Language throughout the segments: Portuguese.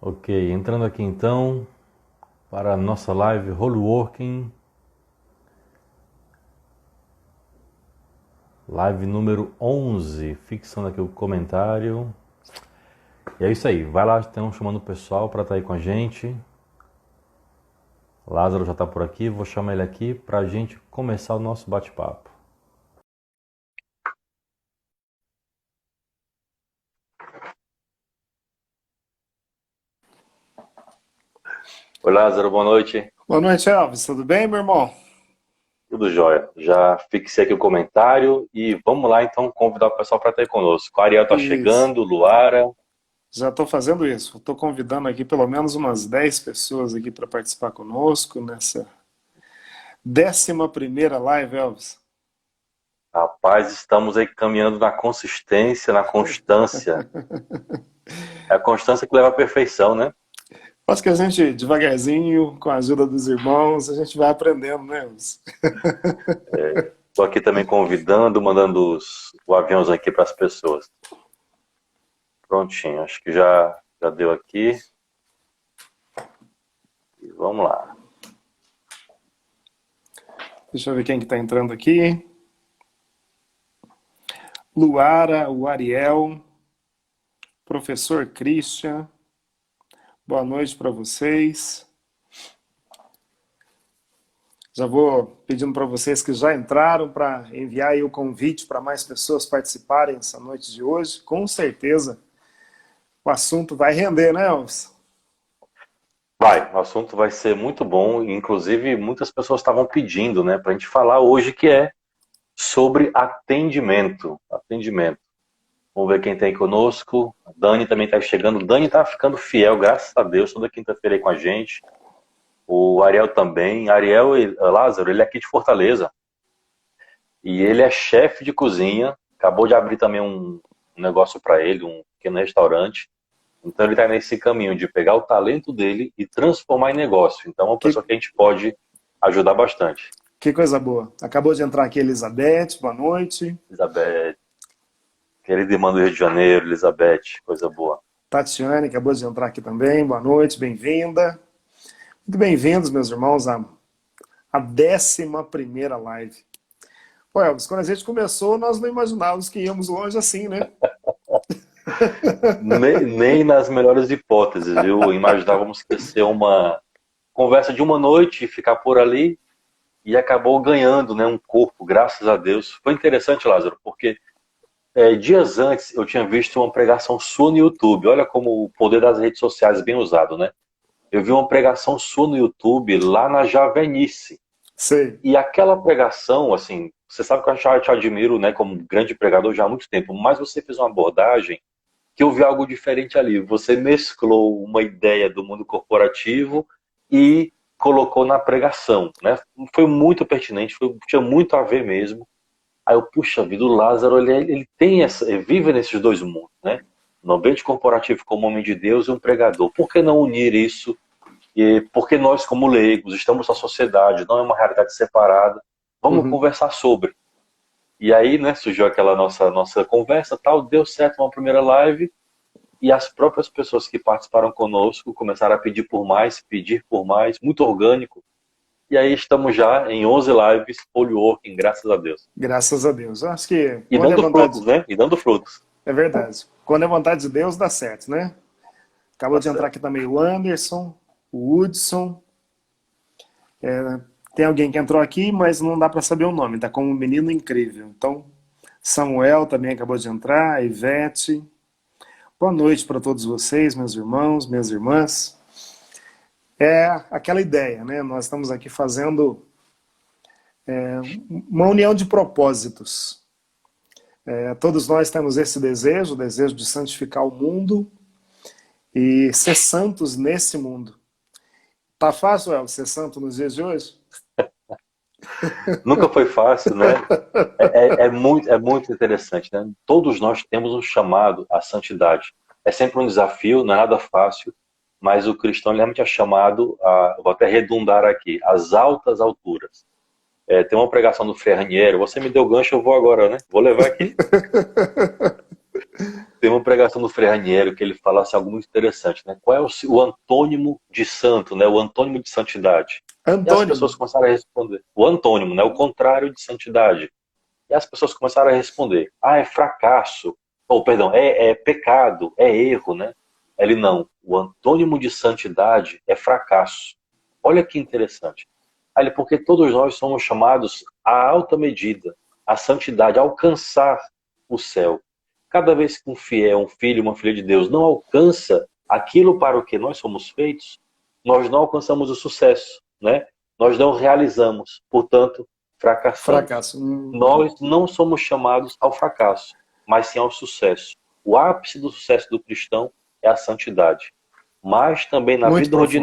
Ok, entrando aqui então para a nossa live Holy Working, live número 11, fixando aqui o comentário. E é isso aí, vai lá, estão chamando o pessoal para estar aí com a gente. Lázaro já está por aqui, vou chamar ele aqui para a gente começar o nosso bate-papo. Oi Lázaro, boa noite. Boa noite, Elvis. Tudo bem, meu irmão? Tudo jóia. Já fixei aqui o comentário e vamos lá então convidar o pessoal para estar aí conosco. O Ariel está Isso. chegando, Luara. Já estou fazendo isso. Estou convidando aqui pelo menos umas 10 pessoas aqui para participar conosco nessa 11ª live, Elvis. Rapaz, estamos aí caminhando na consistência, na constância. É a constância que leva à perfeição, né? Acho que a gente, devagarzinho, com a ajuda dos irmãos, a gente vai aprendendo, né, Elvis? Estou aqui também convidando, mandando o avião aqui para as pessoas. Prontinho, acho que já deu aqui. E vamos lá. Deixa eu ver quem que está entrando aqui. Luara, o Ariel, professor Christian. Boa noite para vocês. Já vou pedindo para vocês que já entraram para enviar aí o convite para mais pessoas participarem essa noite de hoje. Com certeza o assunto vai render, né, Elvis? Vai, o assunto vai ser muito bom. Inclusive, muitas pessoas estavam pedindo, né, para a gente falar hoje que é sobre atendimento. Atendimento. Vamos ver quem tem conosco. A Dani também está chegando. Dani está ficando fiel, graças a Deus, toda quinta-feira aí com a gente. O Ariel também. Ariel e Lázaro, ele é aqui de Fortaleza. E ele é chefe de cozinha. Acabou de abrir também um negócio para ele, um pequeno restaurante. Então ele está nesse caminho de pegar o talento dele e transformar em negócio. Então é uma Que, pessoa que a gente pode ajudar bastante. que coisa boa. Acabou de entrar aqui a Elizabeth, boa noite. Elizabeth, querida irmã do Rio de Janeiro, Elizabeth, coisa boa. Tatiane acabou de entrar aqui também, boa noite, bem-vinda. Muito bem-vindos, meus irmãos, à 11ª live. Pô, Elvis, quando a gente começou, nós não imaginávamos que íamos longe assim, né? Nem nas melhores hipóteses, viu? Imaginávamos que ia ser uma conversa de uma noite e ficar por ali e acabou ganhando, né, um corpo, graças a Deus. Foi interessante, Lázaro, porque dias antes eu tinha visto uma pregação sua no YouTube. Olha como o poder das redes sociais é bem usado, né? Eu vi uma pregação sua no YouTube lá na Javenice. Sei. E aquela pregação, assim, você sabe que eu já te admiro, né, como grande pregador já há muito tempo, mas você fez uma abordagem que eu vi algo diferente ali. Você mesclou uma ideia do mundo corporativo e colocou na pregação, né? Foi muito pertinente, tinha muito a ver mesmo. Aí eu, puxa vida, o Lázaro, ele tem ele vive nesses dois mundos, né? No ambiente corporativo como homem de Deus e um pregador. Por que não unir isso? E porque nós, como leigos, estamos na sociedade, não é uma realidade separada. Vamos Uhum. conversar sobre. E aí, né, surgiu aquela nossa conversa, tal, deu certo uma primeira live, e as próprias pessoas que participaram conosco começaram a pedir por mais, muito orgânico. E aí estamos já em 11 lives, Polyworking, graças a Deus. Graças a Deus. Acho que E quando é dando frutos, vontade, né? E dando frutos. é verdade. Quando é vontade de Deus, dá certo, né? Acabou Tá de entrar certo. aqui também o Anderson, o Hudson. Tem alguém que entrou aqui, mas não dá para saber o nome, tá como um menino incrível. Então, Samuel também acabou de entrar, a Ivete. Boa noite para todos vocês, meus irmãos, minhas irmãs. É aquela ideia, né? Nós estamos aqui fazendo uma união de propósitos. Todos nós temos esse desejo, o desejo de santificar o mundo e ser santos nesse mundo. Tá fácil, El, ser santo nos dias de hoje? Nunca foi fácil, né? É muito interessante, né? Todos nós temos um chamado à santidade. É sempre um desafio, não é nada fácil, mas o cristão realmente é chamado a, vou até redundar aqui, às altas alturas. Tem uma pregação do Frei Raniero, você me deu gancho, eu vou agora, né? Vou levar aqui. Tem uma pregação do Frei Raniero que ele fala assim, algo muito interessante, né? Qual é o antônimo de santo, né? O antônimo de santidade. E as pessoas Antônimo. começaram a responder. O antônimo, né? O contrário de santidade. E as pessoas começaram a responder. Ah, é fracasso. Ou, perdão, é pecado, é erro, né? Ele não. O antônimo de santidade é fracasso. Olha que interessante. Aí ele, porque todos nós somos chamados à alta medida, à santidade, a alcançar o céu. Cada vez que um fiel, um filho, uma filha de Deus não alcança aquilo para o que nós somos feitos, nós não alcançamos o sucesso, né? Nós não realizamos, portanto, fracassamos. Fracasso. Nós não somos chamados ao fracasso, mas sim ao sucesso. O ápice do sucesso do cristão é a santidade. Mas também Muito profundo.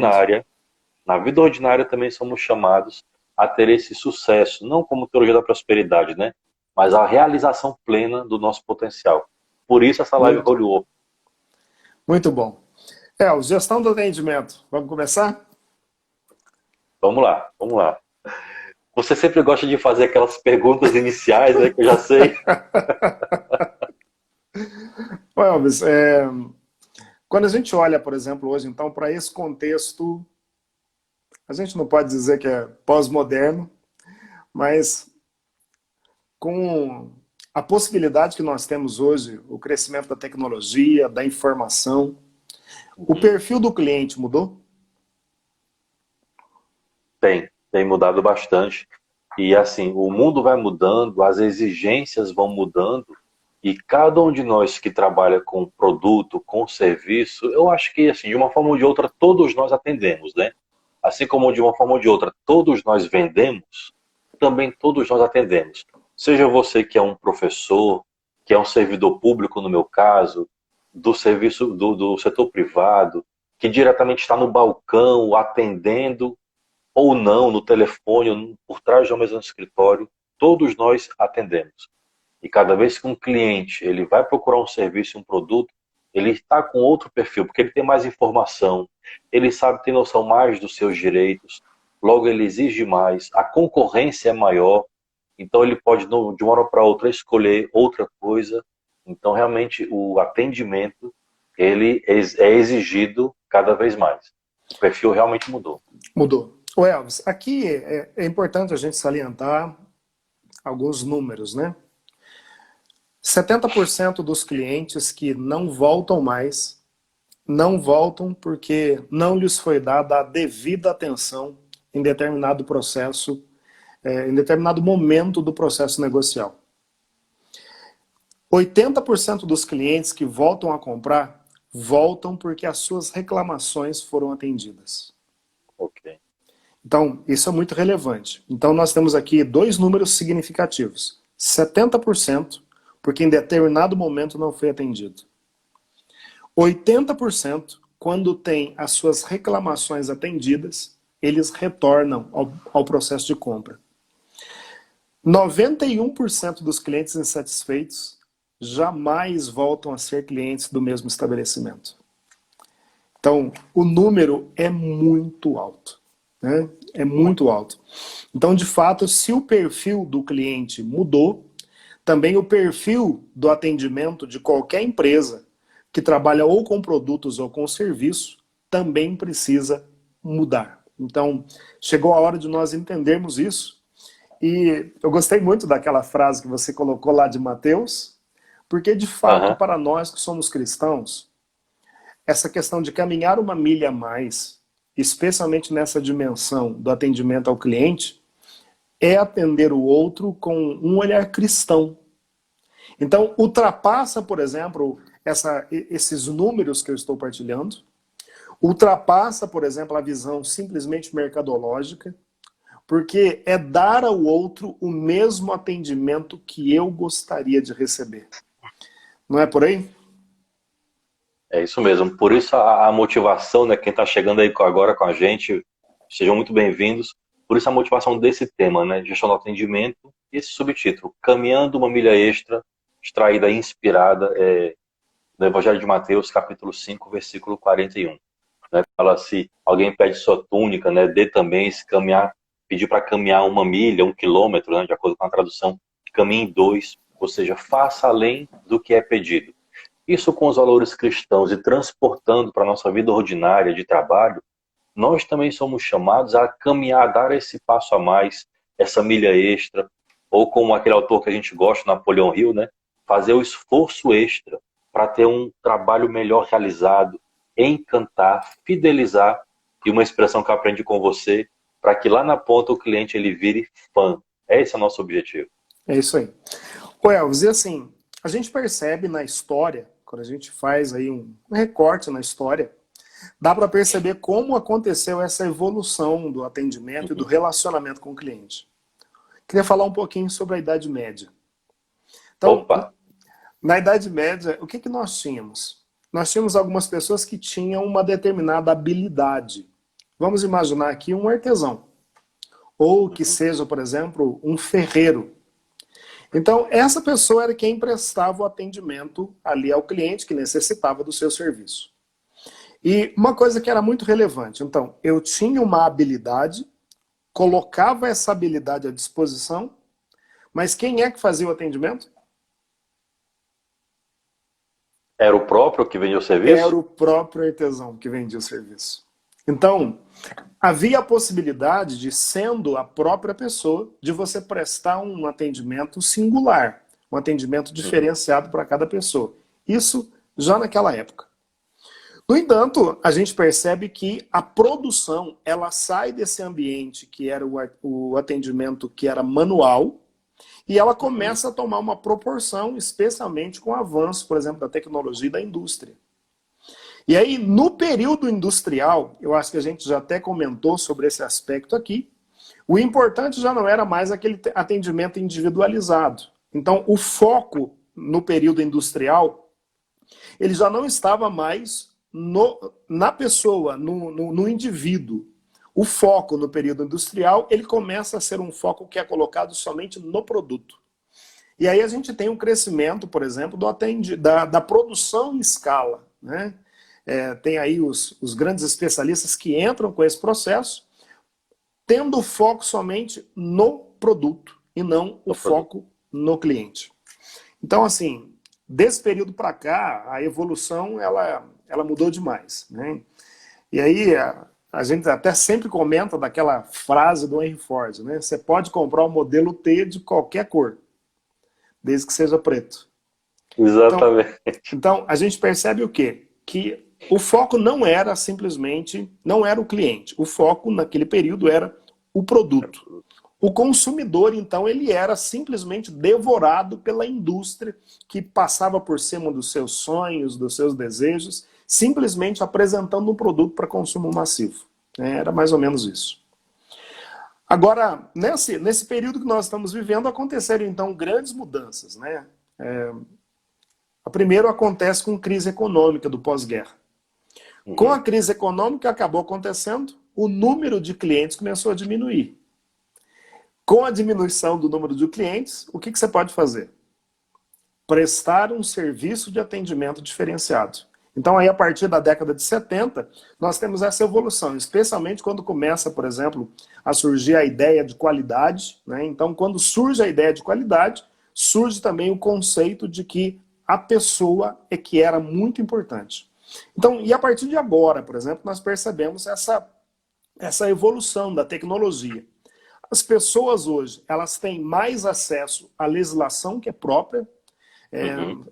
na vida ordinária também somos chamados a ter esse sucesso, não como teologia da prosperidade, né? Mas a realização plena do nosso potencial. Por isso essa live Muito, roleou. muito bom. Gestão do atendimento. Vamos começar? Vamos lá, vamos lá. Você sempre gosta de fazer aquelas perguntas iniciais, né, que eu já sei. Ô, Elvis, quando a gente olha, por exemplo, hoje, então, para esse contexto, a gente não pode dizer que é pós-moderno, mas com a possibilidade que nós temos hoje, o crescimento da tecnologia, da informação, o perfil do cliente mudou? Tem mudado bastante. E assim, o mundo vai mudando, as exigências vão mudando, e cada um de nós que trabalha com produto, com serviço, eu acho que assim, de uma forma ou de outra, todos nós atendemos, né? Assim como de uma forma ou de outra, todos nós vendemos, também todos nós atendemos. Seja você que é um professor, que é um servidor público, no meu caso, do serviço do setor privado, que diretamente está no balcão atendendo, ou não, no telefone, ou por trás de uma mesa no escritório, todos nós atendemos. E cada vez que um cliente ele vai procurar um serviço, um produto, ele está com outro perfil, porque ele tem mais informação, ele sabe, tem noção mais dos seus direitos, logo ele exige mais, a concorrência é maior, então ele pode, de uma hora para outra, escolher outra coisa. Então, realmente, o atendimento ele é exigido cada vez mais. O perfil realmente mudou. Mudou. O Elvis, aqui é importante a gente salientar alguns números, né? 70% dos clientes que não voltam mais, não voltam porque não lhes foi dada a devida atenção em determinado processo, em determinado momento do processo negocial. 80% dos clientes que voltam a comprar, voltam porque as suas reclamações foram atendidas. Ok. Então, isso é muito relevante. Então, nós temos aqui dois números significativos. 70%, porque em determinado momento não foi atendido. 80%, quando tem as suas reclamações atendidas, eles retornam ao processo de compra. 91% dos clientes insatisfeitos jamais voltam a ser clientes do mesmo estabelecimento. Então, o número é muito alto. Né? É muito alto. Então, de fato, se o perfil do cliente mudou, também o perfil do atendimento de qualquer empresa que trabalha ou com produtos ou com serviço também precisa mudar. Então, chegou a hora de nós entendermos isso. E eu gostei muito daquela frase que você colocou lá de Mateus, porque de fato, para nós que somos cristãos, essa questão de caminhar uma milha a mais, especialmente nessa dimensão do atendimento ao cliente, é atender o outro com um olhar cristão. Então, ultrapassa, por exemplo, esses números que eu estou partilhando, ultrapassa, por exemplo, a visão simplesmente mercadológica, porque é dar ao outro o mesmo atendimento que eu gostaria de receber. Não é por aí? É isso mesmo. Por isso a motivação, né? Quem está chegando aí agora com a gente, sejam muito bem-vindos. Por isso a motivação desse tema, né? Gestão do atendimento e esse subtítulo, Caminhando uma Milha Extra, extraída e inspirada do Evangelho de Mateus, capítulo 5, versículo 41. Né? Fala assim, alguém pede sua túnica, né? Dê também, se caminhar, pedir para caminhar uma milha, 1 quilômetro, né? De acordo com a tradução, caminhe 2, ou seja, faça além do que é pedido. isso com os valores cristãos e transportando para a nossa vida ordinária de trabalho, nós também somos chamados a caminhar, a dar esse passo a mais, essa milha extra, ou como aquele autor que a gente gosta, Napoleão Hill, né? Fazer o esforço extra para ter um trabalho melhor realizado, encantar, fidelizar, e uma expressão que eu aprendi com você, para que lá na ponta o cliente ele vire fã. Esse é o nosso objetivo. É isso aí. Ô Elvis, e assim, a gente percebe na história, quando a gente faz aí um recorte na história, dá para perceber como aconteceu essa evolução do atendimento e do relacionamento com o cliente. Queria falar um pouquinho sobre a Idade Média. Então, Opa! na Idade Média, o que que nós tínhamos? Nós tínhamos algumas pessoas que tinham uma determinada habilidade. Vamos imaginar aqui um artesão. Ou que seja, por exemplo, um ferreiro. Então, essa pessoa era quem prestava o atendimento ali ao cliente que necessitava do seu serviço. E uma coisa que era muito relevante, então, eu tinha uma habilidade, colocava essa habilidade à disposição, mas quem é que fazia o atendimento? Era o próprio que vendia o serviço? Era o próprio artesão que vendia o serviço. Então, havia a possibilidade de, sendo a própria pessoa, de você prestar um atendimento singular, um atendimento diferenciado para cada pessoa. Isso já naquela época. No entanto, a gente percebe que a produção, ela sai desse ambiente que era o atendimento que era manual, e ela começa a tomar uma proporção, especialmente com o avanço, por exemplo, da tecnologia e da indústria. E aí, no período industrial, eu acho que a gente já até comentou sobre esse aspecto aqui, o importante já não era mais aquele atendimento individualizado. Então, o foco no período industrial, ele já não estava mais na pessoa, no indivíduo. O foco no período industrial, ele começa a ser um foco que é colocado somente no produto. E aí a gente tem um crescimento, por exemplo, da produção em escala, né? Tem aí os grandes especialistas que entram com esse processo, tendo foco somente no produto e não o foco no cliente. Então, assim, desse período para cá, a evolução ela mudou demais, né? E aí a gente até sempre comenta daquela frase do Henry Ford, né? Você pode comprar o modelo T de qualquer cor, desde que seja preto. Exatamente. Então a gente percebe o quê? Que o foco não era simplesmente, não era o cliente. O foco naquele período era o produto. O consumidor, então, ele era simplesmente devorado pela indústria que passava por cima dos seus sonhos, dos seus desejos, simplesmente apresentando um produto para consumo massivo. Era mais ou menos isso. Agora, nesse período que nós estamos vivendo, aconteceram, então, grandes mudanças, né? A primeira acontece com a crise econômica do pós-guerra. Com a crise econômica, acabou acontecendo, o número de clientes começou a diminuir. Com a diminuição do número de clientes, o que você pode fazer? Prestar um serviço de atendimento diferenciado. Então, aí, a partir da década de 70, nós temos essa evolução, especialmente quando começa, por exemplo, a surgir a ideia de qualidade, né? Então, quando surge a ideia de qualidade, surge também o conceito de que a pessoa é que era muito importante. Então, e a partir de agora, por exemplo, nós percebemos essa evolução da tecnologia. As pessoas hoje, elas têm mais acesso à legislação que é própria.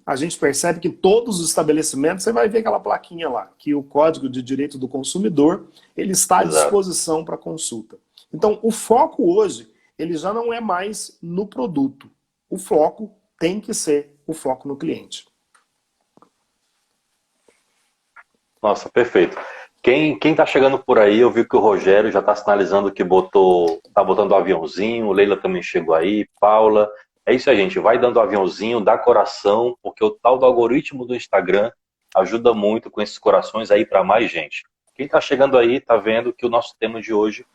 A gente percebe que todos os estabelecimentos, você vai ver aquela plaquinha lá, que o Código de Direito do Consumidor, ele está à disposição para consulta. Então, o foco hoje, ele já não é mais no produto. O foco tem que ser o foco no cliente. Nossa, perfeito. Quem tá chegando por aí, eu vi que o Rogério já tá sinalizando que tá botando o aviãozinho, Leila também chegou aí, Paula. É isso aí, gente. Vai dando o aviãozinho, dá coração, porque o tal do algoritmo do Instagram ajuda muito com esses corações aí para mais gente. Quem tá chegando aí tá vendo que o nosso tema de hoje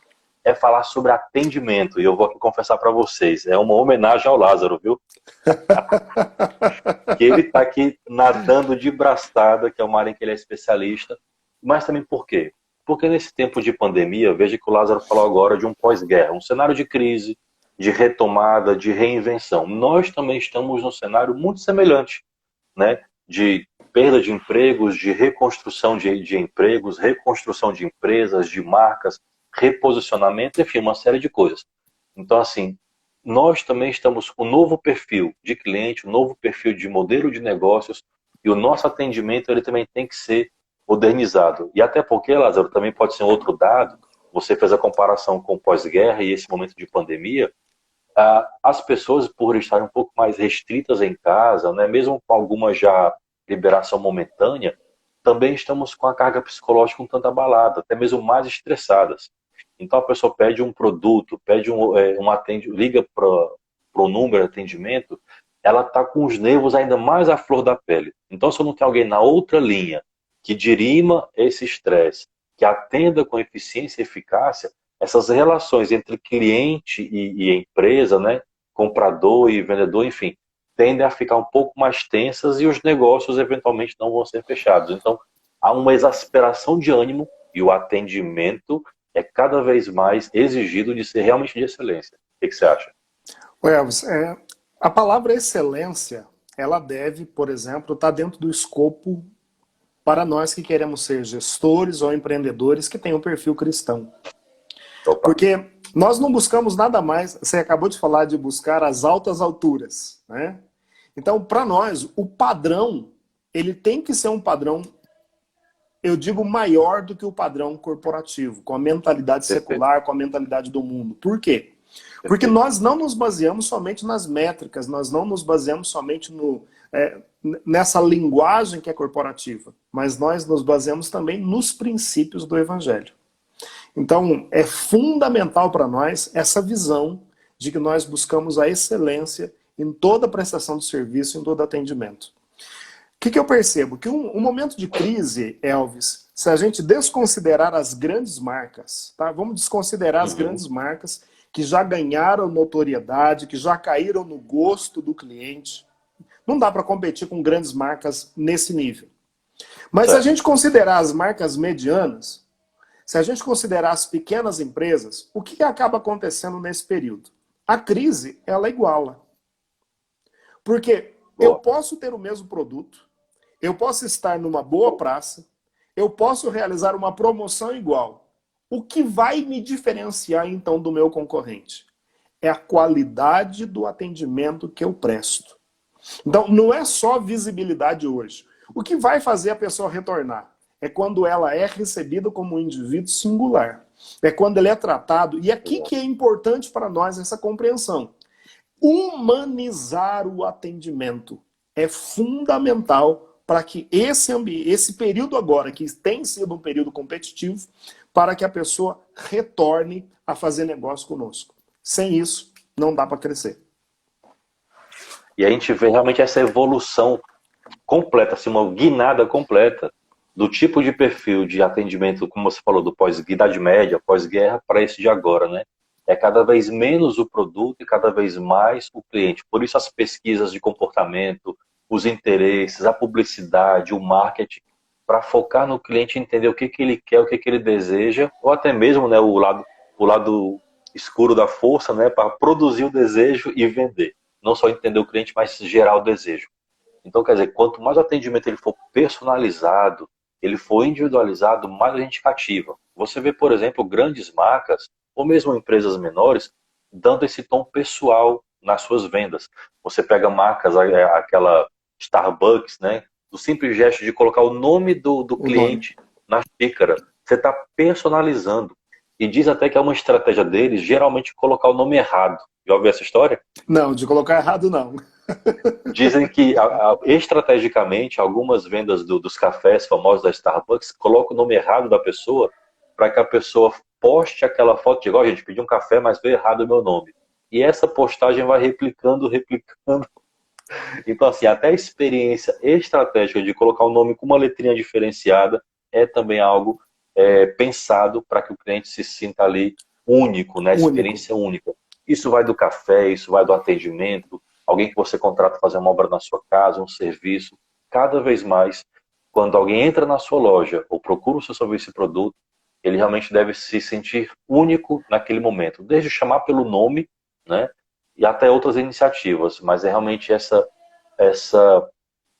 é falar sobre atendimento. E eu vou aqui confessar para vocês, é uma homenagem ao Lázaro, viu? Que ele tá aqui nadando de braçada, que é uma área em que ele é especialista. Mas também por quê? Porque nesse tempo de pandemia, veja que o Lázaro falou agora de um pós-guerra, um cenário de crise, de retomada, de reinvenção. Nós também estamos num cenário muito semelhante, né? De perda de empregos, de reconstrução de empregos, reconstrução de empresas, de marcas, reposicionamento, enfim, uma série de coisas. Então, assim, nós também estamos com um novo perfil de cliente, um novo perfil de modelo de negócios, e o nosso atendimento ele também tem que ser modernizado. E até porque, Lázaro, também pode ser um outro dado, você fez a comparação com o pós-guerra e esse momento de pandemia, as pessoas, por estarem um pouco mais restritas em casa, né, mesmo com alguma já liberação momentânea, também estamos com a carga psicológica um tanto abalada, até mesmo mais estressadas. Então a pessoa pede um produto, pede um atendimento, liga para o número de atendimento, ela está com os nervos ainda mais à flor da pele. Então se eu não tenho alguém na outra linha que dirima esse estresse, que atenda com eficiência e eficácia, essas relações entre cliente e empresa, né, comprador e vendedor, enfim, tendem a ficar um pouco mais tensas e os negócios eventualmente não vão ser fechados. Então, há uma exasperação de ânimo e o atendimento é cada vez mais exigido de ser realmente de excelência. O que você acha? Elvis, a palavra excelência, ela deve, por exemplo, estar dentro do escopo para nós que queremos ser gestores ou empreendedores que têm um perfil cristão. Opa. Porque nós não buscamos nada mais, você acabou de falar de buscar as altas alturas, né? Então, para nós, o padrão, ele tem que ser um padrão, eu digo, maior do que o padrão corporativo, com a mentalidade secular, com a mentalidade do mundo. Por quê? Porque nós não nos baseamos somente nas métricas, nós não nos baseamos somente nessa linguagem que é corporativa, mas nós nos baseamos também nos princípios do Evangelho. Então, é fundamental para nós essa visão de que nós buscamos a excelência em toda prestação de serviço, em todo atendimento. O que eu percebo? Que um momento de crise, Elvis, se a gente desconsiderar as grandes marcas, tá? Vamos desconsiderar as grandes marcas que já ganharam notoriedade, que já caíram no gosto do cliente. Não dá para competir com grandes marcas nesse nível. Mas se a gente considerar as marcas medianas, se a gente considerar as pequenas empresas, o que acaba acontecendo nesse período? A crise, ela iguala. Porque eu posso ter o mesmo produto, eu posso estar numa boa praça, eu posso realizar uma promoção igual. O que vai me diferenciar, então, do meu concorrente? É a qualidade do atendimento que eu presto. Então, não é só visibilidade hoje. O que vai fazer a pessoa retornar? É quando ela é recebida como um indivíduo singular. É quando ele é tratado. E aqui que é importante para nós essa compreensão. Humanizar o atendimento é fundamental para que esse período agora, que tem sido um período competitivo, para que a pessoa retorne a fazer negócio conosco. Sem isso, não dá para crescer. E a gente vê realmente essa evolução completa, assim, uma guinada completa do tipo de perfil de atendimento, como você falou, do pós-Idade Média, pós-guerra, para esse de agora, né? É cada vez menos o produto e cada vez mais o cliente. Por isso as pesquisas de comportamento, os interesses, a publicidade, o marketing, para focar no cliente, entender o que ele quer, o que ele deseja, ou até mesmo, né, o lado escuro da força, né, para produzir o desejo e vender. Não só entender o cliente, mas gerar o desejo. Então, quer dizer, quanto mais o atendimento ele for personalizado, ele for individualizado, mais a gente cativa. Você vê, por exemplo, grandes marcas, ou mesmo empresas menores, dando esse tom pessoal nas suas vendas. Você pega marcas, aquela Starbucks, né? Do simples gesto de colocar o nome do cliente na xícara. Você está personalizando. E diz até que é uma estratégia deles, geralmente, colocar o nome errado. Já ouviu essa história? Não, de colocar errado não. Dizem que, estrategicamente, algumas vendas dos cafés famosos da Starbucks colocam o nome errado da pessoa para que a pessoa poste aquela foto de igual, gente, pedi um café, mas veio errado o meu nome. E essa postagem vai replicando. Então, assim, até a experiência estratégica de colocar o nome com uma letrinha diferenciada é também algo pensado para que o cliente se sinta ali único, né? Experiência única. Isso vai do café, isso vai do atendimento, alguém que você contrata fazer uma obra na sua casa, um serviço. Cada vez mais, quando alguém entra na sua loja ou procura o seu serviço e produto, ele realmente deve se sentir único naquele momento, desde chamar pelo nome, né, e até outras iniciativas, mas é realmente essa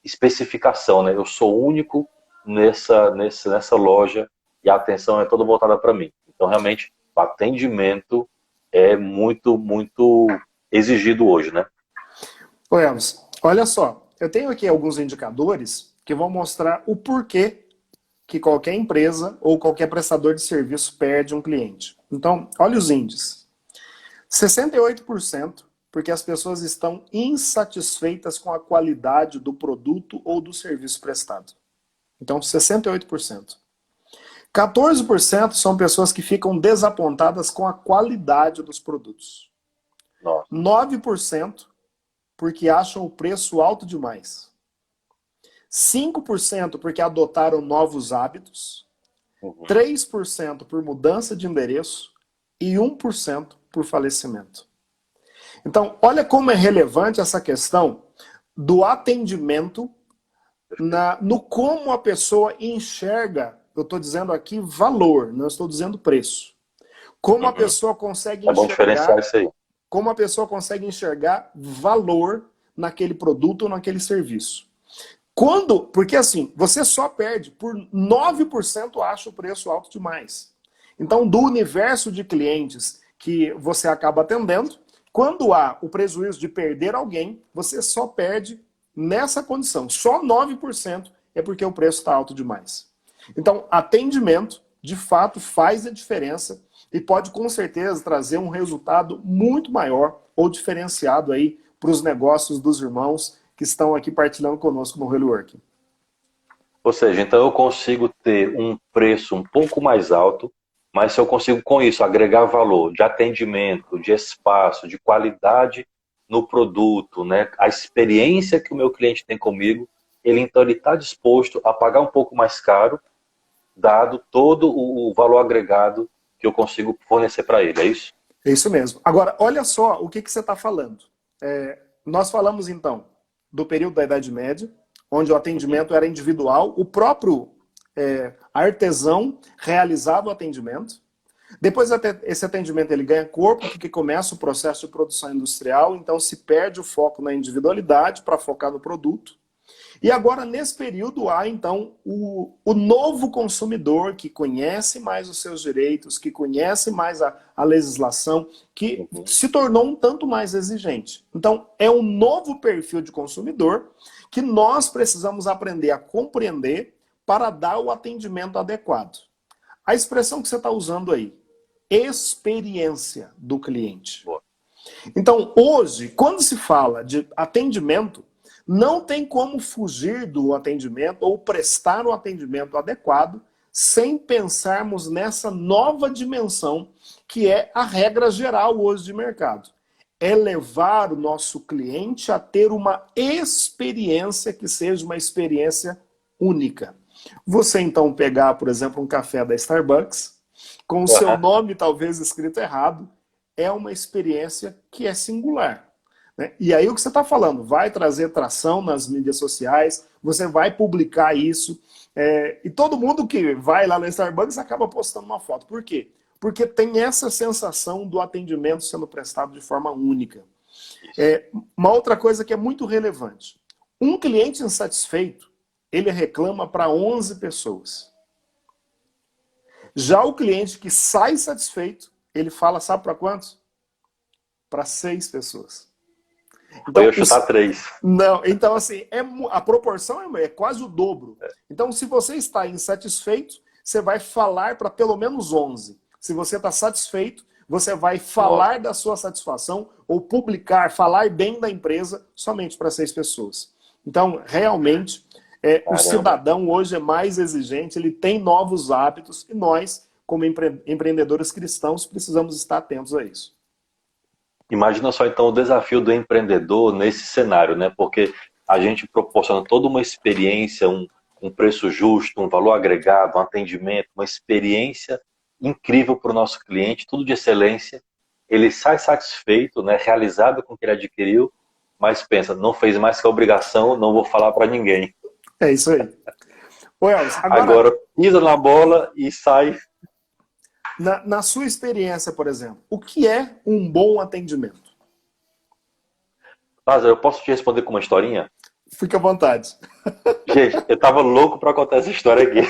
especificação, né? Eu sou único nessa loja e a atenção é toda voltada para mim. Então, realmente, o atendimento é muito, muito exigido hoje, né? Ô Elvis, olha só, eu tenho aqui alguns indicadores que vão mostrar o porquê que qualquer empresa ou qualquer prestador de serviço perde um cliente. Então, olha os índices. 68% porque as pessoas estão insatisfeitas com a qualidade do produto ou do serviço prestado. Então, 68%. 14% são pessoas que ficam desapontadas com a qualidade dos produtos. Nossa. 9% porque acham o preço alto demais. 5% porque adotaram novos hábitos. 3% por mudança de endereço e 1% por falecimento. Então, olha como é relevante essa questão do atendimento no como a pessoa enxerga, eu estou dizendo aqui valor, não estou dizendo preço. Como a pessoa consegue É bom diferenciar isso aí. como a pessoa consegue enxergar valor naquele produto ou naquele serviço. Porque assim, você só perde por 9% acha o preço alto demais. Então, do universo de clientes que você acaba atendendo, quando há o prejuízo de perder alguém, você só perde nessa condição. Só 9% é porque o preço está alto demais. Então, atendimento, de fato, faz a diferença e pode, com certeza, trazer um resultado muito maior ou diferenciado aí para os negócios dos irmãos que estão aqui partilhando conosco no Holy Working. Ou seja, então eu consigo ter um preço um pouco mais alto, mas se eu consigo com isso agregar valor de atendimento, de espaço, de qualidade no produto, né? A experiência que o meu cliente tem comigo, ele está disposto a pagar um pouco mais caro, dado todo o valor agregado que eu consigo fornecer para ele, é isso? É isso mesmo. Agora, olha só o que você está falando. Nós falamos, então, do período da Idade Média, onde o atendimento era individual, o próprio artesão realizava o atendimento. Depois esse atendimento ele ganha corpo, porque começa o processo de produção industrial, então se perde o foco na individualidade para focar no produto. E agora, nesse período, há então o novo consumidor que conhece mais os seus direitos, que conhece mais a legislação, que se tornou um tanto mais exigente. Então, é um novo perfil de consumidor que nós precisamos aprender a compreender para dar o atendimento adequado. A expressão que você está usando aí, experiência do cliente. Então, hoje, quando se fala de atendimento, não tem como fugir do atendimento ou prestar um atendimento adequado sem pensarmos nessa nova dimensão que é a regra geral hoje de mercado. É levar o nosso cliente a ter uma experiência que seja uma experiência única. Você então pegar, por exemplo, um café da Starbucks, com o seu nome talvez escrito errado, é uma experiência que é singular. E aí o que você está falando, vai trazer tração nas mídias sociais, você vai publicar isso, e todo mundo que vai lá no Starbucks acaba postando uma foto. Por quê? Porque tem essa sensação do atendimento sendo prestado de forma única. Uma outra coisa que é muito relevante, um cliente insatisfeito, ele reclama para 11 pessoas. Já o cliente que sai satisfeito, ele fala, sabe para quantos? Para 6 pessoas. Então, eu ia chutar 3. Não, então assim, a proporção é quase o dobro. Então, se você está insatisfeito, você vai falar para pelo menos 11. Se você está satisfeito, você vai falar da sua satisfação ou publicar, falar bem da empresa somente para 6 pessoas. Então, realmente, o cidadão hoje é mais exigente, ele tem novos hábitos e nós, como empreendedores cristãos, precisamos estar atentos a isso. Imagina só então o desafio do empreendedor nesse cenário, né? Porque a gente proporciona toda uma experiência, um preço justo, um valor agregado, um atendimento, uma experiência incrível para o nosso cliente, tudo de excelência. Ele sai satisfeito, né? Realizado com o que ele adquiriu, mas pensa, não fez mais que a obrigação, não vou falar para ninguém. É isso aí. Ô, Elvis, agora pisa na bola e sai. Na sua experiência, por exemplo, o que é um bom atendimento? Lázaro, eu posso te responder com uma historinha? Fica à vontade. Gente, eu tava louco para contar essa história aqui.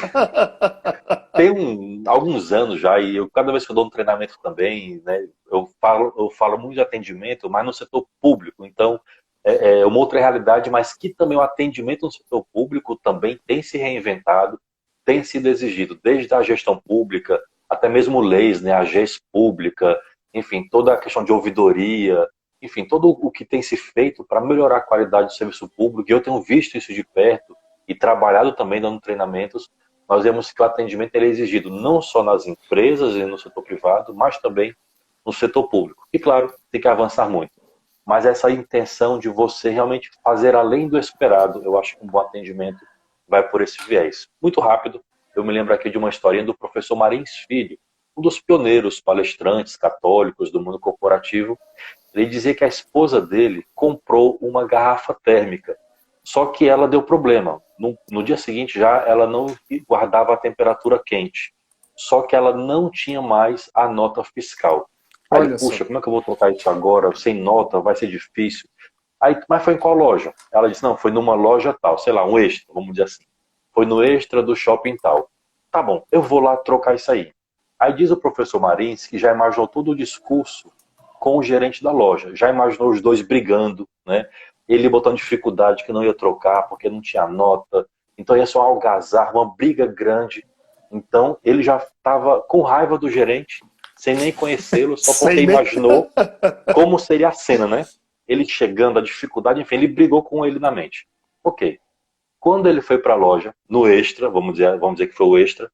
Tem alguns anos já, e eu, cada vez que eu dou um treinamento também, né, eu falo muito de atendimento, mas no setor público. Então, é uma outra realidade, mas que também o atendimento no setor público também tem se reinventado, tem sido exigido, desde a gestão pública, até mesmo leis, né, a GES pública, enfim, toda a questão de ouvidoria, enfim, todo o que tem se feito para melhorar a qualidade do serviço público, e eu tenho visto isso de perto e trabalhado também dando treinamentos. Nós vemos que o atendimento ele é exigido não só nas empresas e no setor privado, mas também no setor público. E claro, tem que avançar muito. Mas essa intenção de você realmente fazer além do esperado, eu acho que um bom atendimento vai por esse viés. Muito rápido, eu me lembro aqui de uma historinha do professor Marins Filho, um dos pioneiros palestrantes católicos do mundo corporativo. Ele dizia que a esposa dele comprou uma garrafa térmica, só que ela deu problema. No dia seguinte já ela não guardava a temperatura quente, só que ela não tinha mais a nota fiscal. Aí ele, Olha só. puxa, como é que eu vou trocar isso agora? Sem nota, vai ser difícil. Aí, mas foi em qual loja? Ela disse, não, foi numa loja tal, sei lá, um extra, vamos dizer assim. Foi no extra do shopping tal. Tá bom, eu vou lá trocar isso aí. Aí diz o professor Marins que já imaginou todo o discurso com o gerente da loja. Já imaginou os dois brigando, né? Ele botando dificuldade que não ia trocar porque não tinha nota. Então ia ser uma algazarra, uma briga grande. Então ele já estava com raiva do gerente, sem nem conhecê-lo, só porque Sem nem... imaginou como seria a cena, né? Ele chegando, a dificuldade, enfim, ele brigou com ele na mente. Ok. Quando ele foi para a loja, no extra, vamos dizer que foi o extra,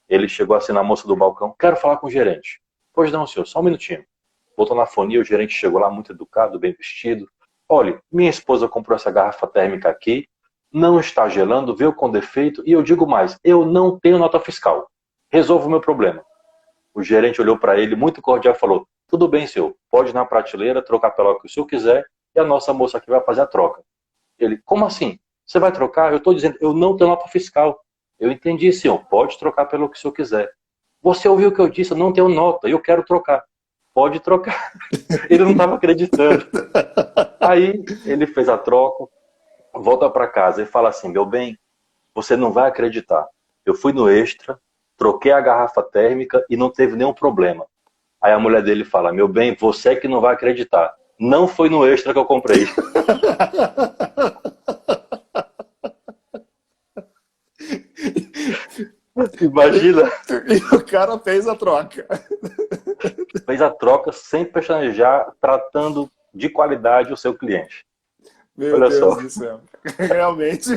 ele chegou assim na moça do balcão, quero falar com o gerente. Pois não, senhor, só um minutinho. Botou na fonia, o gerente chegou lá muito educado, bem vestido. Olha, minha esposa comprou essa garrafa térmica aqui, não está gelando, veio com defeito, e eu digo mais, eu não tenho nota fiscal. Resolva o meu problema. O gerente olhou para ele muito cordial e falou, tudo bem, senhor, pode ir na prateleira, trocar pela que o senhor quiser, e a nossa moça aqui vai fazer a troca. Ele, como assim? Você vai trocar? Eu estou dizendo, eu não tenho nota fiscal. Eu entendi, senhor, pode trocar pelo que o senhor quiser. Você ouviu o que eu disse, eu não tenho nota, eu quero trocar. Pode trocar. Ele não estava acreditando. Aí ele fez a troca, volta para casa e fala assim, meu bem, você não vai acreditar. Eu fui no extra, troquei a garrafa térmica e não teve nenhum problema. Aí a mulher dele fala, meu bem, você é que não vai acreditar. Não foi no extra que eu comprei. Imagina. E o cara fez a troca. Fez a troca sem pestanejar, tratando de qualidade o seu cliente. Meu Olha Deus só. do céu. Realmente.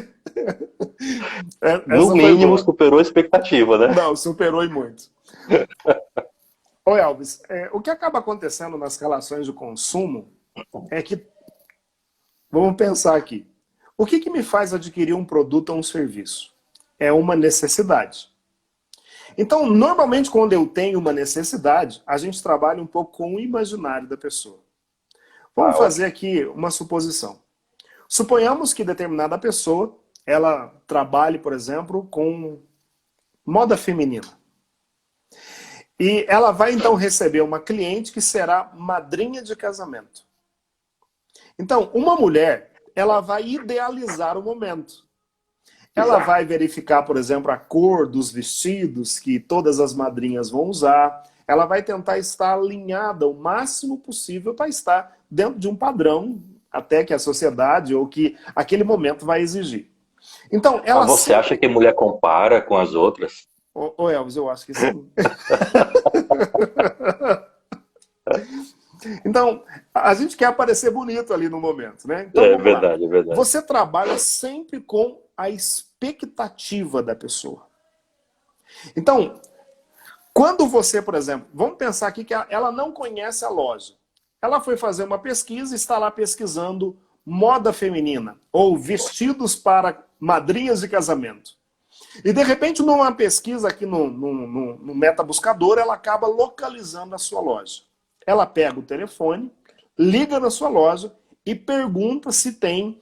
No Essa foi mínimo boa. superou a expectativa, né? Não, superou e muito. Ô Elvis, o que acaba acontecendo nas relações de consumo é que, vamos pensar aqui, o que me faz adquirir um produto ou um serviço? É uma necessidade. Então, normalmente, quando eu tenho uma necessidade, a gente trabalha um pouco com o imaginário da pessoa. Vamos fazer Ótimo. aqui uma suposição. Suponhamos que determinada pessoa, ela trabalhe, por exemplo, com moda feminina. E ela vai então receber uma cliente que será madrinha de casamento. Então, uma mulher, ela vai idealizar o momento. Ela Exato. vai verificar, por exemplo, a cor dos vestidos que todas as madrinhas vão usar. Ela vai tentar estar alinhada o máximo possível para estar dentro de um padrão, até que a sociedade ou que aquele momento vai exigir. Então, Mas ela você acha sempre... que mulher compara com as outras? Ô Elvis, eu acho que sim. Então, a gente quer aparecer bonito ali no momento, né? Então, É vamos lá. verdade, é verdade. Você trabalha sempre com a expectativa da pessoa. Então, quando você, por exemplo, vamos pensar aqui que ela não conhece a loja. Ela foi fazer uma pesquisa e está lá pesquisando moda feminina ou vestidos para madrinhas de casamento. E de repente, numa pesquisa aqui no metabuscador, ela acaba localizando a sua loja. Ela pega o telefone, liga na sua loja e pergunta se tem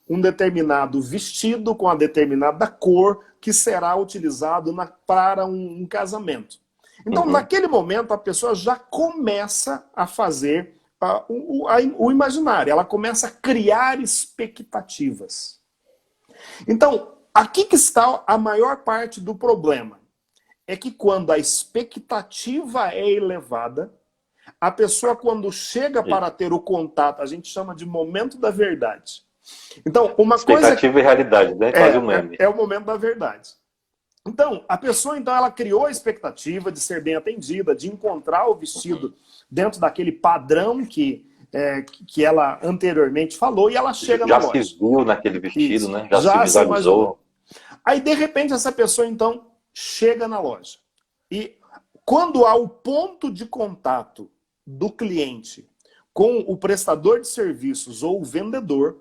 um determinado vestido com a determinada cor que será utilizado para um casamento. Então, Uhum. naquele momento, a pessoa já começa a fazer o imaginário, ela começa a criar expectativas. Então, aqui que está a maior parte do problema. É que quando a expectativa é elevada, a pessoa quando chega para ter o contato, a gente chama de momento da verdade. Então, uma coisa... Expectativa e realidade, né? Quase um meme. É o momento da verdade. Então, a pessoa, então, ela criou a expectativa de ser bem atendida, de encontrar o vestido dentro daquele padrão que ela anteriormente falou, e ela chega na loja. Já se viu naquele vestido, Isso. né? Já se visualizou. Aí, de repente, essa pessoa, então, chega na loja. E quando há o ponto de contato do cliente com o prestador de serviços ou o vendedor,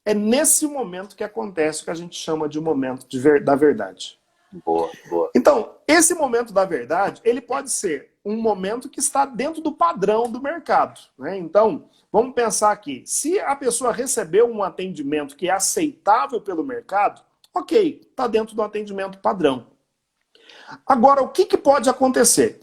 é nesse momento que acontece o que a gente chama de momento da verdade. Boa, boa. Então, esse momento da verdade, ele pode ser um momento que está dentro do padrão do mercado, né? Então, vamos pensar aqui. Se a pessoa recebeu um atendimento que é aceitável pelo mercado, ok, está dentro do atendimento padrão. Agora, o que pode acontecer?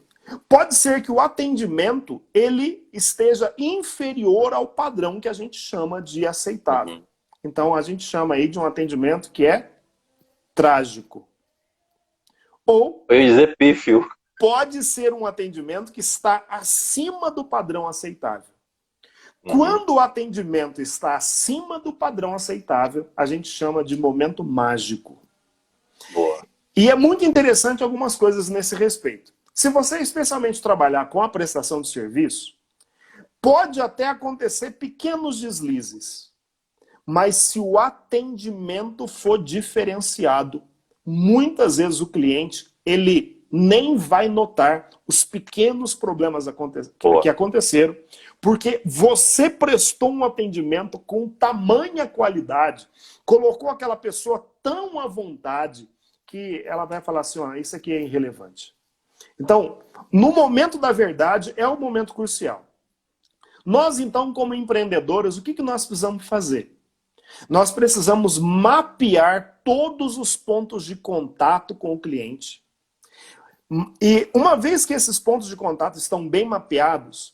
Pode ser que o atendimento ele esteja inferior ao padrão que a gente chama de aceitável. Então, a gente chama aí de um atendimento que é trágico. Ou eu ia dizer pífio. Pode ser um atendimento que está acima do padrão aceitável. Quando o atendimento está acima do padrão aceitável, a gente chama de momento mágico. Boa. E é muito interessante algumas coisas nesse respeito. Se você especialmente trabalhar com a prestação de serviço, pode até acontecer pequenos deslizes. Mas se o atendimento for diferenciado, muitas vezes o cliente ele nem vai notar os pequenos problemas que aconteceram, porque você prestou um atendimento com tamanha qualidade, colocou aquela pessoa tão à vontade, que ela vai falar assim, ó, isso aqui é irrelevante. Então, no momento da verdade, é o momento crucial. Nós, então, como empreendedores, o que nós precisamos fazer? Nós precisamos mapear todos os pontos de contato com o cliente. E uma vez que esses pontos de contato estão bem mapeados,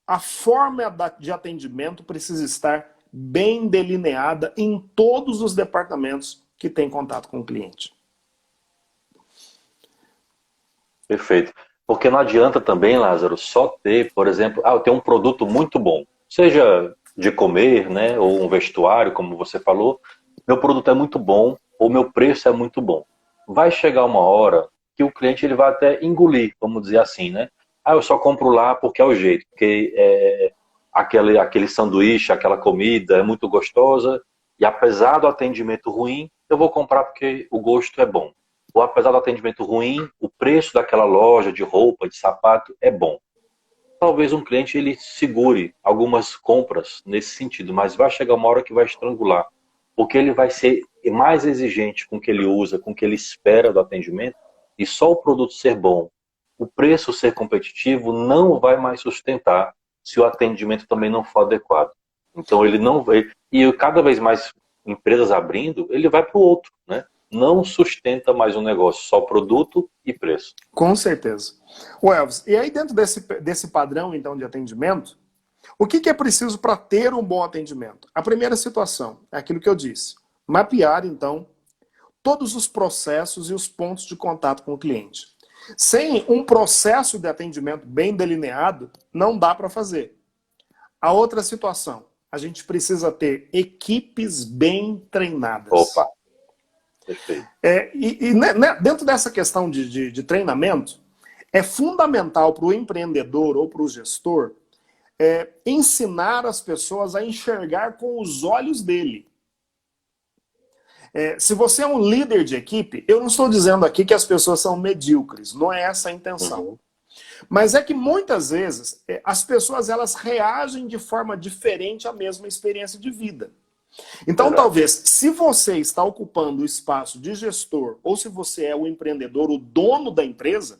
a forma de atendimento precisa estar bem delineada em todos os departamentos que têm contato com o cliente. Perfeito. Porque não adianta também, Lázaro, só ter, por exemplo, eu tenho um produto muito bom, seja de comer, né, ou um vestuário, como você falou, meu produto é muito bom, ou meu preço é muito bom. Vai chegar uma hora que o cliente ele vai até engolir, vamos dizer assim, né? Eu só compro lá porque é o jeito, porque aquele sanduíche, aquela comida é muito gostosa, e apesar do atendimento ruim, eu vou comprar porque o gosto é bom. Ou apesar do atendimento ruim, o preço daquela loja de roupa, de sapato é bom. Talvez um cliente ele segure algumas compras nesse sentido, mas vai chegar uma hora que vai estrangular, porque ele vai ser mais exigente com o que ele usa, com o que ele espera do atendimento, e só o produto ser bom, o preço ser competitivo não vai mais sustentar se o atendimento também não for adequado. Então ele não vai, e cada vez mais empresas abrindo, ele vai para o outro, né? Não sustenta mais um negócio, só produto e preço. Com certeza. O Elvis, e aí dentro desse padrão então de atendimento, o que é preciso para ter um bom atendimento? A primeira situação é aquilo que eu disse. Mapear então todos os processos e os pontos de contato com o cliente. Sem um processo de atendimento bem delineado, não dá para fazer. A outra situação, a gente precisa ter equipes bem treinadas. Opa! Perfeito. Dentro dessa questão de treinamento, é fundamental para o empreendedor ou para o gestor ensinar as pessoas a enxergar com os olhos dele. Se você é um líder de equipe, eu não estou dizendo aqui que as pessoas são medíocres, não é essa a intenção. Mas é que muitas vezes as pessoas elas reagem de forma diferente à mesma experiência de vida. Então, talvez, se você está ocupando o espaço de gestor, ou se você é o empreendedor, o dono da empresa,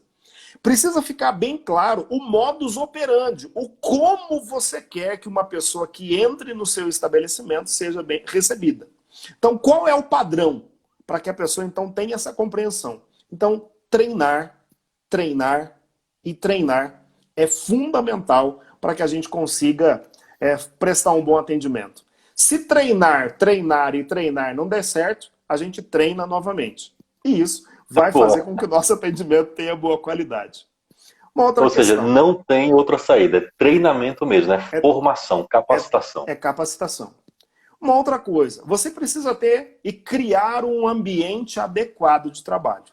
precisa ficar bem claro o modus operandi, o como você quer que uma pessoa que entre no seu estabelecimento seja bem recebida. Então, qual é o padrão para que a pessoa, então, tenha essa compreensão? Então, treinar, treinar e treinar é fundamental para que a gente consiga prestar um bom atendimento. Se treinar, treinar e treinar não der certo, a gente treina novamente. E isso vai fazer com que o nosso atendimento tenha boa qualidade. Uma outra questão. Seja, não tem outra saída, é treinamento mesmo, é formação, capacitação. É capacitação. Uma outra coisa, você precisa ter e criar um ambiente adequado de trabalho.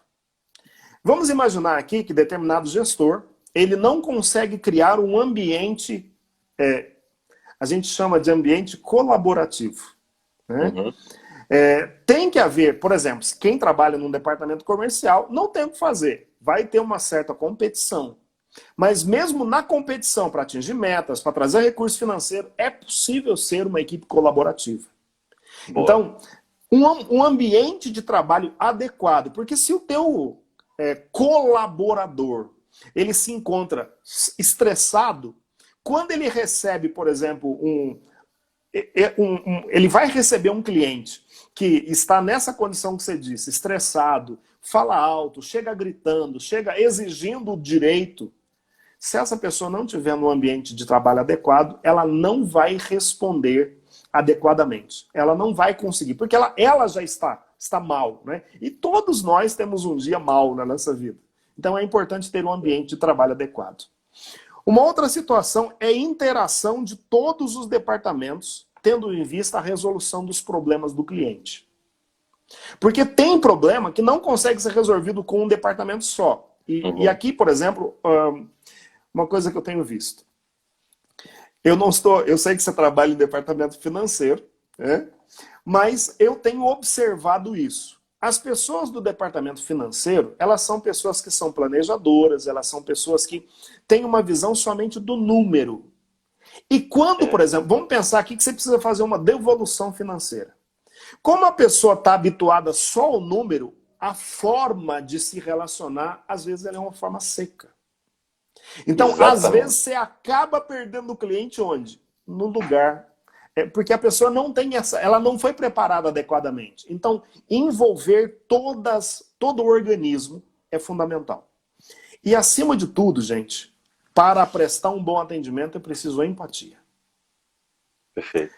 Vamos imaginar aqui que determinado gestor, ele não consegue criar um ambiente, a gente chama de ambiente colaborativo. Né? Uhum. Tem que haver, por exemplo, quem trabalha num departamento comercial não tem o que fazer. Vai ter uma certa competição. Mas mesmo na competição, para atingir metas, para trazer recurso financeiro, é possível ser uma equipe colaborativa. Boa. Então, um ambiente de trabalho adequado. Porque se o teu colaborador ele se encontra estressado, quando ele recebe, por exemplo, ele vai receber um cliente que está nessa condição que você disse, estressado, fala alto, chega gritando, chega exigindo o direito. Se essa pessoa não tiver no ambiente de trabalho adequado, ela não vai responder adequadamente. Ela não vai conseguir, porque ela já está mal, né? E todos nós temos um dia mal na nossa vida. Então é importante ter um ambiente de trabalho adequado. Uma outra situação é a interação de todos os departamentos, tendo em vista a resolução dos problemas do cliente. Porque tem problema que não consegue ser resolvido com um departamento só. E aqui, por exemplo, uma coisa que eu tenho visto. Eu sei que você trabalha em departamento financeiro, né? Mas eu tenho observado isso. As pessoas do departamento financeiro, elas são pessoas que são planejadoras, elas são pessoas que têm uma visão somente do número. E quando, por exemplo, vamos pensar aqui que você precisa fazer uma devolução financeira. Como a pessoa está habituada só ao número, a forma de se relacionar, às vezes, ela é uma forma seca. Então, exatamente, às vezes, você acaba perdendo o cliente onde? No lugar. Porque a pessoa não tem ela não foi preparada adequadamente. Então, envolver todo o organismo é fundamental. E, acima de tudo, gente, para prestar um bom atendimento é preciso empatia. Perfeito.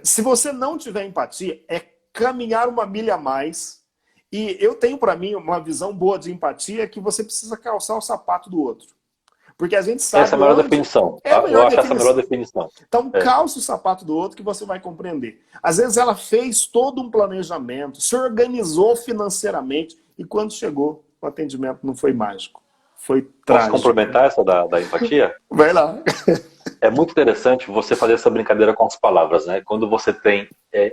Se você não tiver empatia, é caminhar uma milha a mais. E eu tenho para mim uma visão boa de empatia que você precisa calçar o sapato do outro. Porque a gente sabe. Essa é a melhor definição. Eu acho essa a melhor definição. Então, calça o sapato do outro que você vai compreender. Às vezes ela fez todo um planejamento, se organizou financeiramente e quando chegou, o atendimento não foi mágico. Foi trágico. Posso complementar essa da empatia? Vai lá. É muito interessante você fazer essa brincadeira com as palavras, né? Quando você tem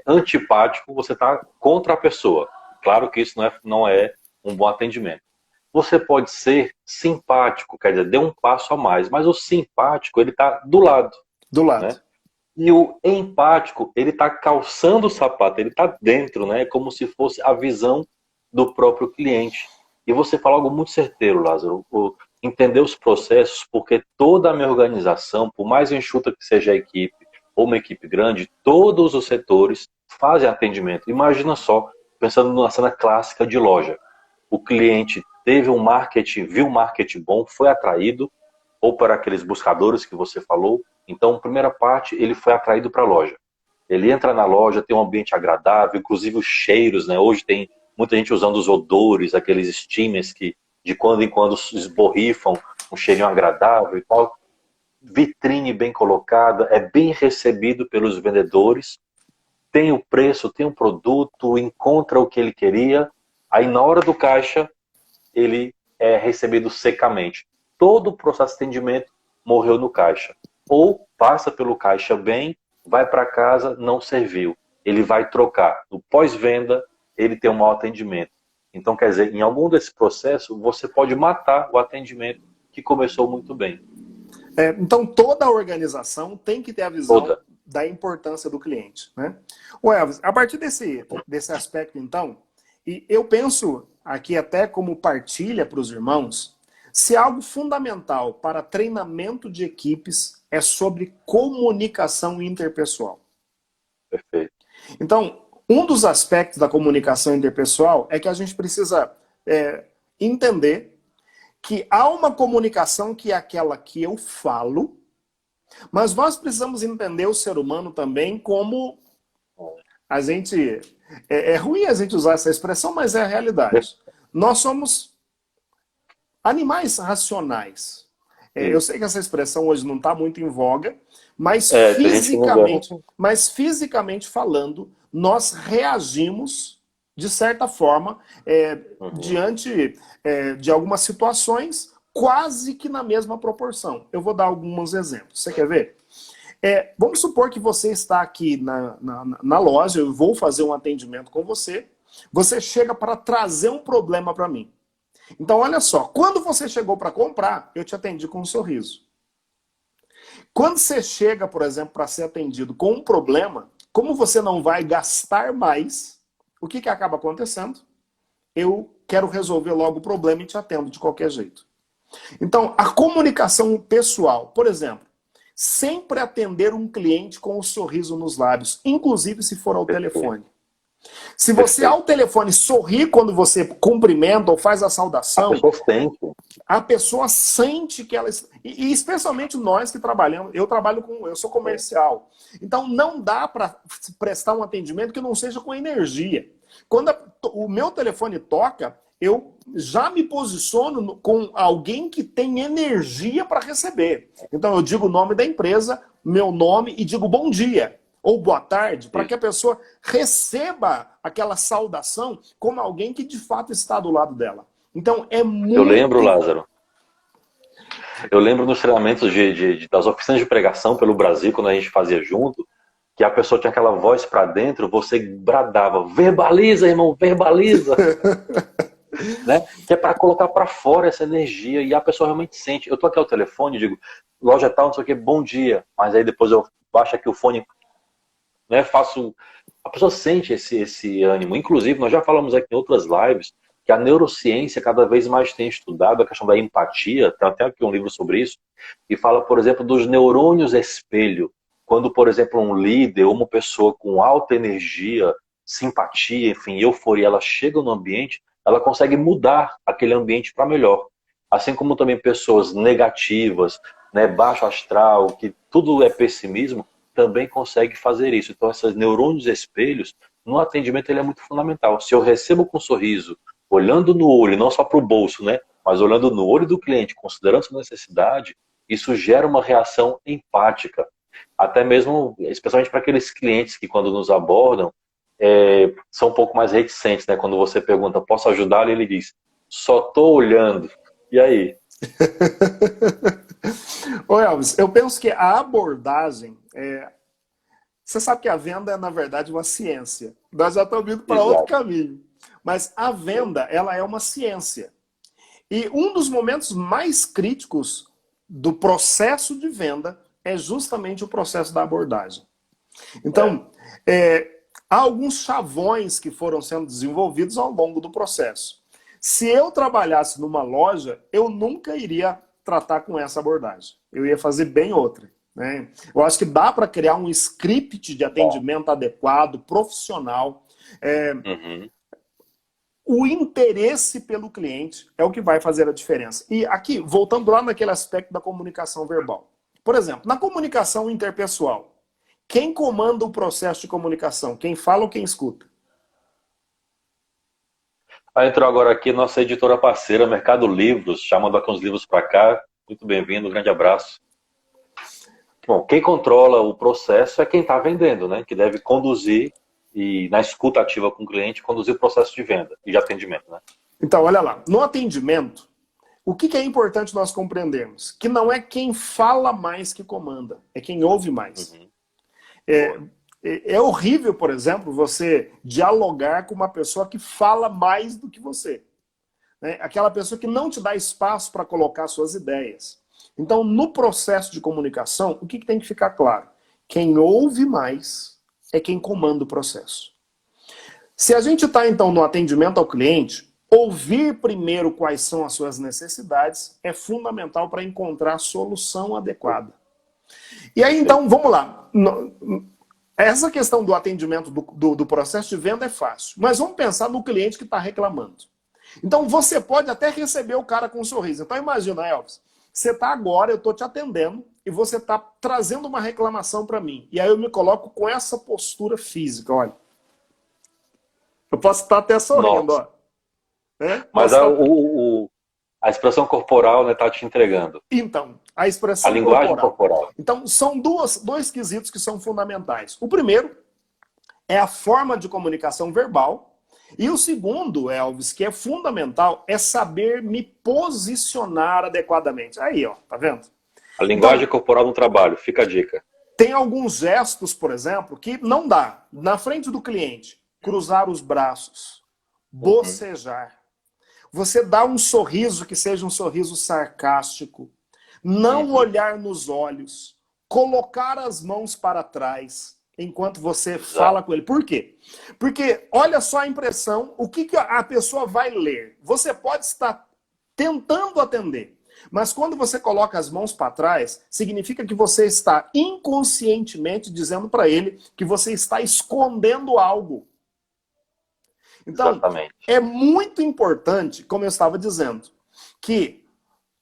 antipático, você está contra a pessoa. Claro que isso não é um bom atendimento. Você pode ser simpático, quer dizer, dê um passo a mais, mas o simpático, ele está do lado. Do lado. Né? E o empático, ele está calçando o sapato, ele está dentro, né? Como se fosse a visão do próprio cliente. E você fala algo muito certeiro, Lázaro, entender os processos, porque toda a minha organização, por mais enxuta que seja a equipe, ou uma equipe grande, todos os setores fazem atendimento. Imagina só, pensando numa cena clássica de loja, o cliente teve um marketing, viu um marketing bom, foi atraído, ou para aqueles buscadores que você falou. Então, primeira parte, ele foi atraído para a loja. Ele entra na loja, tem um ambiente agradável, inclusive os cheiros, né? Hoje tem muita gente usando os odores, aqueles steamers que de quando em quando esborrifam um cheirinho agradável e tal. Vitrine bem colocada, é bem recebido pelos vendedores, tem o preço, tem o produto, encontra o que ele queria, aí na hora do caixa, ele é recebido secamente. Todo o processo de atendimento morreu no caixa. Ou passa pelo caixa bem, vai para casa, não serviu. Ele vai trocar. No pós-venda, ele tem um mau atendimento. Então, quer dizer, em algum desse processo, você pode matar o atendimento que começou muito bem. Então, toda a organização tem que ter a visão da importância do cliente. Né? O Elvis, a partir desse aspecto, então, e eu penso aqui até como partilha para os irmãos, se algo fundamental para treinamento de equipes é sobre comunicação interpessoal. Perfeito. Então, um dos aspectos da comunicação interpessoal é que a gente precisa entender que há uma comunicação que é aquela que eu falo Mas nós precisamos entender o ser humano também como a gente... É ruim a gente usar essa expressão, mas é a realidade. Nós somos animais racionais. Eu sei que essa expressão hoje não está muito em voga, Tem gente que não gosta. mas fisicamente falando, nós reagimos de certa forma diante de algumas situações quase que na mesma proporção. Eu vou dar alguns exemplos. Você quer ver? Vamos supor que você está aqui na loja, eu vou fazer um atendimento com você, você chega para trazer um problema para mim. Então, olha só, quando você chegou para comprar, eu te atendi com um sorriso. Quando você chega, por exemplo, para ser atendido com um problema, como você não vai gastar mais, o que acaba acontecendo? Eu quero resolver logo o problema e te atendo de qualquer jeito. Então, a comunicação pessoal, por exemplo, sempre atender um cliente com um sorriso nos lábios, inclusive se for ao telefone. Se você ao telefone sorri quando você cumprimenta ou faz a saudação, a pessoa sente que ela... E especialmente nós que trabalhamos, eu sou comercial. Então não dá para prestar um atendimento que não seja com energia. Quando o meu telefone toca, eu já me posiciono com alguém que tem energia para receber. Então eu digo o nome da empresa, meu nome e digo bom dia ou boa tarde, para que a pessoa receba aquela saudação como alguém que de fato está do lado dela. Então é muito... Eu lembro, Lázaro, nos treinamentos das oficinas de pregação pelo Brasil, quando a gente fazia junto, que a pessoa tinha aquela voz para dentro, você bradava, verbaliza, irmão, verbaliza. Né? Que é para colocar para fora essa energia e a pessoa realmente sente. Eu tô aqui ao telefone e digo, loja tal, não sei o que, bom dia. Mas aí depois eu baixo aqui o fone, né, a pessoa sente esse ânimo. Inclusive, nós já falamos aqui em outras lives que a neurociência cada vez mais tem estudado a questão da empatia, tem até aqui um livro sobre isso, e fala, por exemplo, dos neurônios espelho. Quando, por exemplo, um líder ou uma pessoa com alta energia, simpatia, enfim, euforia, ela chega no ambiente, ela consegue mudar aquele ambiente para melhor. Assim como também pessoas negativas, né, baixo astral, que tudo é pessimismo, também consegue fazer isso. Então, esses neurônios espelhos, no atendimento, ele é muito fundamental. Se eu recebo com um sorriso, olhando no olho, não só para o bolso, né, mas olhando no olho do cliente, considerando sua necessidade, isso gera uma reação empática. Até mesmo, especialmente para aqueles clientes que, quando nos abordam, são um pouco mais reticentes, né? Quando você pergunta, posso ajudá-lo? Ele diz, só estou olhando. E aí? Ô Elvis, eu penso que a abordagem... Você sabe que a venda é, na verdade, uma ciência. Nós já estamos indo para outro caminho. Mas a venda, ela é uma ciência. E um dos momentos mais críticos do processo de venda é justamente o processo da abordagem. Então, há alguns chavões que foram sendo desenvolvidos ao longo do processo. Se eu trabalhasse numa loja, eu nunca iria tratar com essa abordagem. Eu ia fazer bem outra. Né? Eu acho que dá para criar um script de atendimento adequado, profissional. O interesse pelo cliente é o que vai fazer a diferença. E aqui, voltando lá naquele aspecto da comunicação verbal. Por exemplo, na comunicação interpessoal, quem comanda o processo de comunicação? Quem fala ou quem escuta? Entrou agora aqui nossa editora parceira, Mercado Livros, chamando aqui uns livros para cá. Muito bem-vindo, um grande abraço. Bom, quem controla o processo é quem está vendendo, né? Que deve conduzir, e na escuta ativa com o cliente, conduzir o processo de venda e de atendimento, né? Então, olha lá, no atendimento, o que é importante nós compreendermos? Que não é quem fala mais que comanda, é quem ouve mais. É horrível, por exemplo, você dialogar com uma pessoa que fala mais do que você. Né? Aquela pessoa que não te dá espaço para colocar suas ideias. Então, no processo de comunicação, o que tem que ficar claro? Quem ouve mais é quem comanda o processo. Se a gente está, então, no atendimento ao cliente, ouvir primeiro quais são as suas necessidades é fundamental para encontrar a solução adequada. E aí, então, vamos lá. Essa questão do atendimento do processo de venda é fácil. Mas vamos pensar no cliente que está reclamando. Então, você pode até receber o cara com um sorriso. Então, imagina, Elvis, você está agora, eu estou te atendendo, e você está trazendo uma reclamação para mim. E aí eu me coloco com essa postura física, olha. Eu posso estar até sorrindo, Nossa. ó. Né? Mas a expressão corporal, né, tá te entregando. Então, a A expressão linguagem corporal. corporal. Então, são dois quesitos que são fundamentais. O primeiro é a forma de comunicação verbal. E o segundo, Elvis, que é fundamental, é saber me posicionar adequadamente. Aí, ó, tá vendo? A linguagem Então, corporal no trabalho, fica a dica. tem alguns gestos, por exemplo, que não dá. Na frente do cliente, cruzar os braços, bocejar. Você dá um sorriso que seja um sorriso sarcástico. Não olhar nos olhos. Colocar as mãos para trás enquanto você fala com ele. Por quê? Porque olha só a impressão, o que a pessoa vai ler. Você pode estar tentando atender, mas quando você coloca as mãos para trás, significa que você está inconscientemente dizendo para ele que você está escondendo algo. Então, Exatamente. é muito importante, como eu estava dizendo, que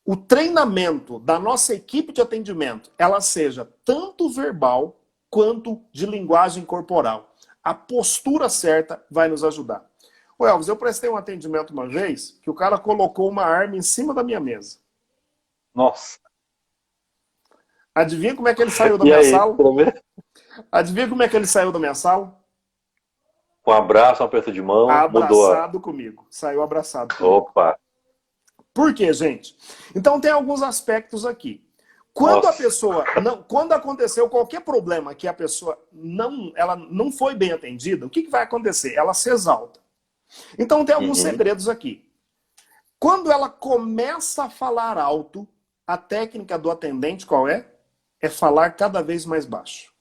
o treinamento da nossa equipe de atendimento, ela seja tanto verbal quanto de linguagem corporal. A postura certa vai nos ajudar. Ô Elvis, eu prestei um atendimento uma vez que o cara colocou uma arma em cima da minha mesa. Nossa. Adivinha como é que ele saiu da E minha aí, sala? pra ver? Adivinha como é que ele saiu da minha sala? Um abraço, um aperto de mão, mudou a... Abraçado comigo. Saiu abraçado comigo. Opa. Por quê, gente? Então tem alguns aspectos aqui. Quando a pessoa quando aconteceu qualquer problema que a pessoa ela não foi bem atendida, o que vai acontecer? Ela se exalta. Então tem alguns segredos aqui. Quando ela começa a falar alto, a técnica do atendente qual é? É falar cada vez mais baixo.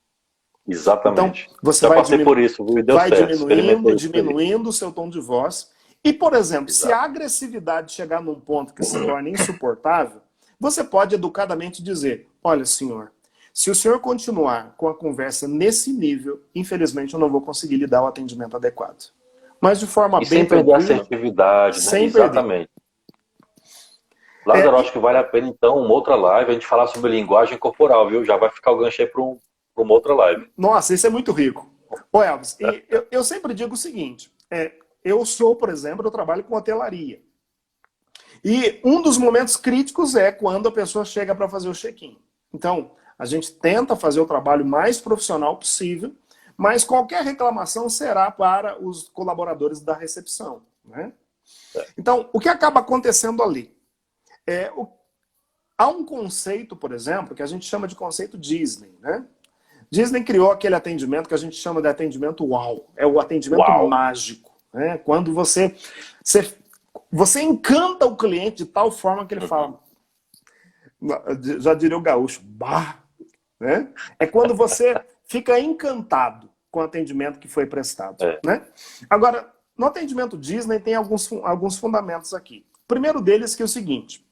Exatamente. Então, você Já vai passei por isso, viu? E deu vai certo. diminuindo o seu tom de voz. E, por exemplo, se a agressividade chegar num ponto que se torna insuportável, você pode educadamente dizer, olha, senhor, se o senhor continuar com a conversa nesse nível, infelizmente eu não vou conseguir lhe dar o atendimento adequado. Mas de forma bem sem perder a tranquila, assertividade, né? sem Exatamente. Lázaro, acho que vale a pena, então, uma outra live, a gente falar sobre linguagem corporal, viu? Já vai ficar o gancho aí para uma outra live. Nossa, isso é muito rico. Ô Elvis, e eu sempre digo o seguinte, eu sou, por exemplo, eu trabalho com hotelaria. E um dos momentos críticos é quando a pessoa chega para fazer o check-in. Então, a gente tenta fazer o trabalho mais profissional possível, mas qualquer reclamação será para os colaboradores da recepção, né? Então, o que acaba acontecendo ali? Há um conceito, por exemplo, que a gente chama de conceito Disney, né? Disney criou aquele atendimento que a gente chama de atendimento wow. É o atendimento mágico, né? Quando você encanta o cliente de tal forma que ele fala, já diria o gaúcho, bah, né? É quando você fica encantado com o atendimento que foi prestado, né? Agora, no atendimento Disney tem alguns fundamentos aqui. O primeiro deles que é o seguinte,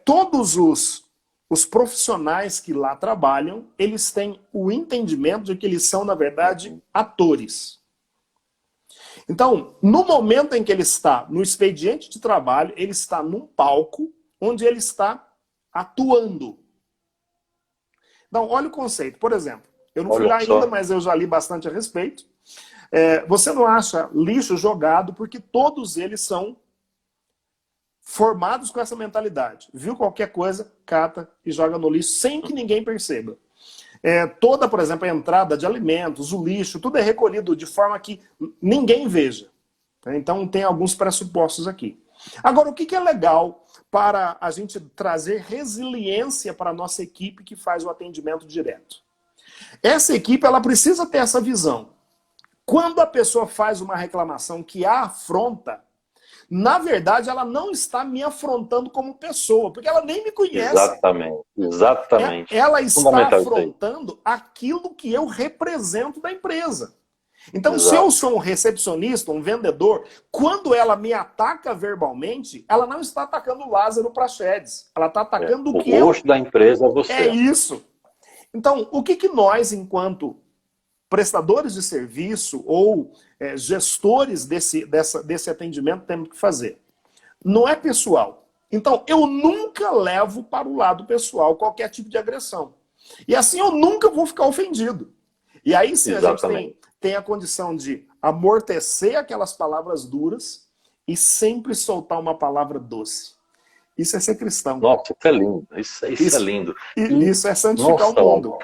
todos os profissionais que lá trabalham, eles têm o entendimento de que eles são, na verdade, atores. Então, no momento em que ele está no expediente de trabalho, ele está num palco onde ele está atuando. Então, olha o conceito. Por exemplo, eu não fui lá ainda, mas eu já li bastante a respeito. Você não acha lixo jogado porque todos eles são formados com essa mentalidade. Viu qualquer coisa, cata e joga no lixo sem que ninguém perceba. Toda, por exemplo, a entrada de alimentos, o lixo, tudo é recolhido de forma que ninguém veja. Então tem alguns pressupostos aqui. Agora, o que é legal para a gente trazer resiliência para a nossa equipe que faz o atendimento direto? Essa equipe ela precisa ter essa visão. Quando a pessoa faz uma reclamação que a afronta, na verdade, ela não está me afrontando como pessoa, porque ela nem me conhece. Exatamente. Ela está afrontando aquilo que eu represento da empresa. Então, se eu sou um recepcionista, um vendedor, quando ela me ataca verbalmente, ela não está atacando o Lázaro Prachedes. Ela está atacando o que eu... O rosto da empresa é você. É isso. Então, o que nós, enquanto prestadores de serviço ou gestores desse atendimento temos que fazer? Não é pessoal. Então, eu nunca levo para o lado pessoal qualquer tipo de agressão. E assim eu nunca vou ficar ofendido. E aí sim a gente tem a condição de amortecer aquelas palavras duras e sempre soltar uma palavra doce. Isso é ser cristão. Nossa, isso é lindo. Isso é lindo. Isso é santificar o mundo.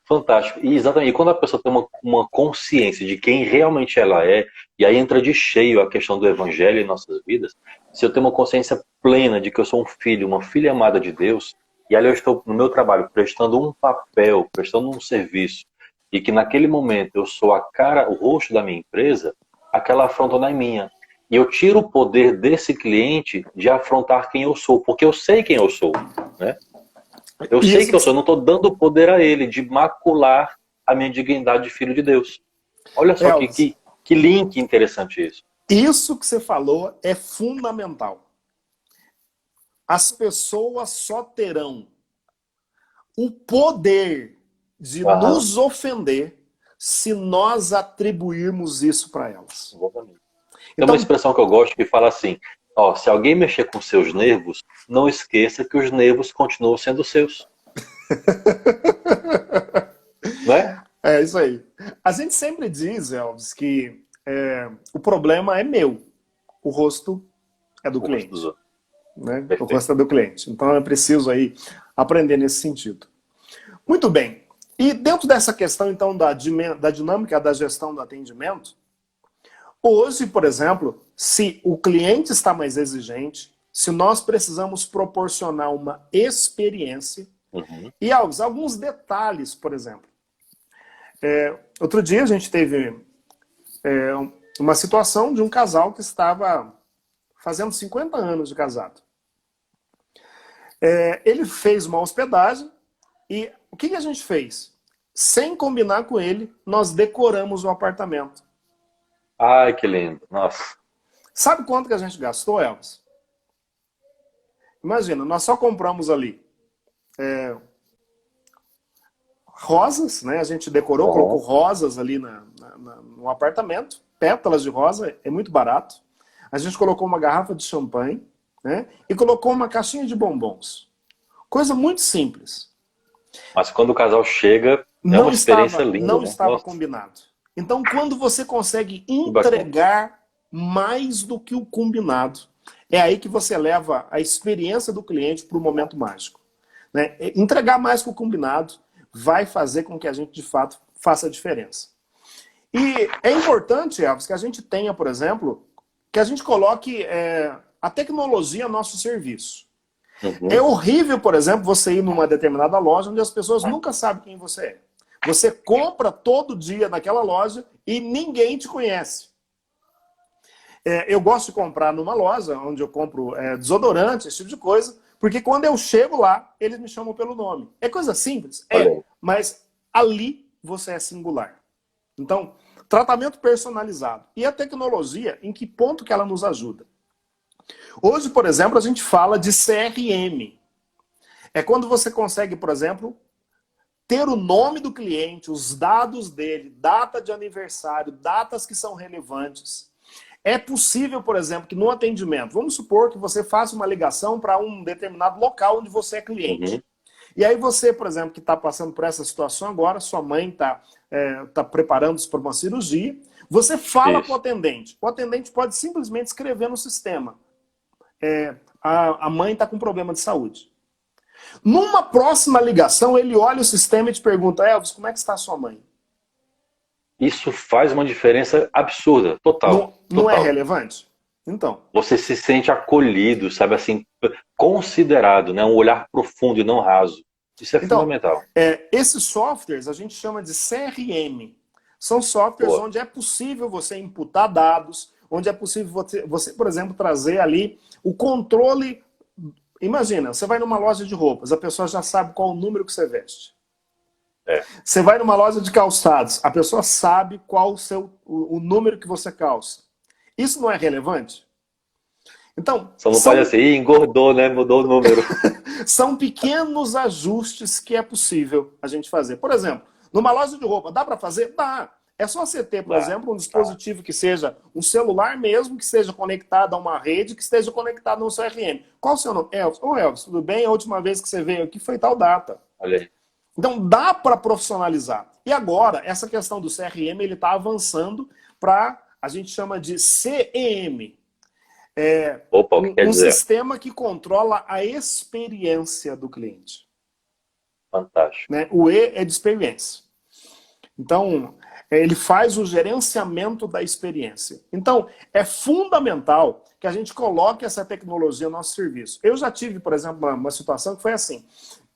Fantástico. E exatamente, e quando a pessoa tem uma consciência de quem realmente ela é, e aí entra de cheio a questão do evangelho em nossas vidas, se eu tenho uma consciência plena de que eu sou um filho, uma filha amada de Deus, e ali eu estou no meu trabalho prestando um papel, prestando um serviço, e que naquele momento eu sou a cara, o rosto da minha empresa, aquela afronta não é minha. E eu tiro o poder desse cliente de afrontar quem eu sou, porque eu sei quem eu sou, né? Eu sei que eu sou, eu não estou dando poder a ele de macular a minha dignidade de filho de Deus. Olha só que link interessante isso. Isso que você falou é fundamental. As pessoas só terão o poder de nos ofender se nós atribuirmos isso para elas. Exatamente. Tem uma expressão que eu gosto que fala assim, ó, se alguém mexer com seus nervos, não esqueça que os nervos continuam sendo seus. Né? É isso aí. A gente sempre diz, Elvis, que o problema é meu, o rosto é do cliente. Né? O rosto é do cliente. Então é preciso aí aprender nesse sentido. Muito bem. E dentro dessa questão, então, da dinâmica da gestão do atendimento, hoje, por exemplo, se o cliente está mais exigente, se nós precisamos proporcionar uma experiência, e alguns detalhes, por exemplo. Outro dia a gente teve uma situação de um casal que estava fazendo 50 anos de casado. Ele fez uma hospedagem e o que a gente fez? Sem combinar com ele, nós decoramos o apartamento. Ai, que lindo. Nossa. Sabe quanto que a gente gastou, Elvis? Imagina, nós só compramos ali rosas, né? A gente decorou, colocou rosas ali no apartamento, pétalas de rosa, é muito barato. A gente colocou uma garrafa de champanhe, né? E colocou uma caixinha de bombons. Coisa muito simples. Mas quando o casal chega, é uma experiência linda. Não estava combinado. Então, quando você consegue entregar mais do que o combinado, é aí que você leva a experiência do cliente para o momento mágico. Né? Entregar mais que o combinado vai fazer com que a gente, de fato, faça a diferença. E é importante, Elvis, que a gente tenha, por exemplo, que a gente coloque a tecnologia a nosso serviço. É horrível, por exemplo, você ir numa determinada loja onde as pessoas nunca sabem quem você é. Você compra todo dia naquela loja e ninguém te conhece. Eu gosto de comprar numa loja onde eu compro desodorante, esse tipo de coisa, porque quando eu chego lá, eles me chamam pelo nome. É coisa simples? Mas ali você é singular. Então, tratamento personalizado. E a tecnologia, em que ponto que ela nos ajuda? Hoje, por exemplo, a gente fala de CRM. É quando você consegue, por exemplo, ter o nome do cliente, os dados dele, data de aniversário, datas que são relevantes. É possível, por exemplo, que no atendimento, vamos supor que você faça uma ligação para um determinado local onde você é cliente. E aí você, por exemplo, que está passando por essa situação agora, sua mãe está preparando-se para uma cirurgia, você fala para o atendente pode simplesmente escrever no sistema. A mãe está com problema de saúde. Numa próxima ligação, ele olha o sistema e te pergunta, Elvis, como é que está a sua mãe? Isso faz uma diferença absurda, total. Não é relevante? Então. Você se sente acolhido, sabe assim, considerado, né? Um olhar profundo e não raso. Isso é fundamental. Esses softwares a gente chama de CRM. São softwares onde é possível você imputar dados, onde é possível você, por exemplo, trazer ali o controle. Imagina, você vai numa loja de roupas, a pessoa já sabe qual o número que você veste. Você vai numa loja de calçados, a pessoa sabe qual o número que você calça. Isso não é relevante? Então, só não pode assim, engordou, né? Mudou o número. São pequenos ajustes que é possível a gente fazer. Por exemplo, numa loja de roupa, dá para fazer? Dá. É só você ter, por exemplo, um dispositivo que seja um celular mesmo, que esteja conectado a uma rede, que esteja conectado no CRM. Qual o seu nome? Elvis. Ô, Elvis, tudo bem? A última vez que você veio aqui foi tal data. Olha aí. Então, dá para profissionalizar. E agora, essa questão do CRM, ele está avançando para, a gente chama de CEM. Opa, o que quer dizer? Sistema que controla a experiência do cliente. Fantástico. Né? O E é de experiência. Então, ele faz o gerenciamento da experiência. Então, é fundamental que a gente coloque essa tecnologia no nosso serviço. Eu já tive, por exemplo, uma situação que foi assim.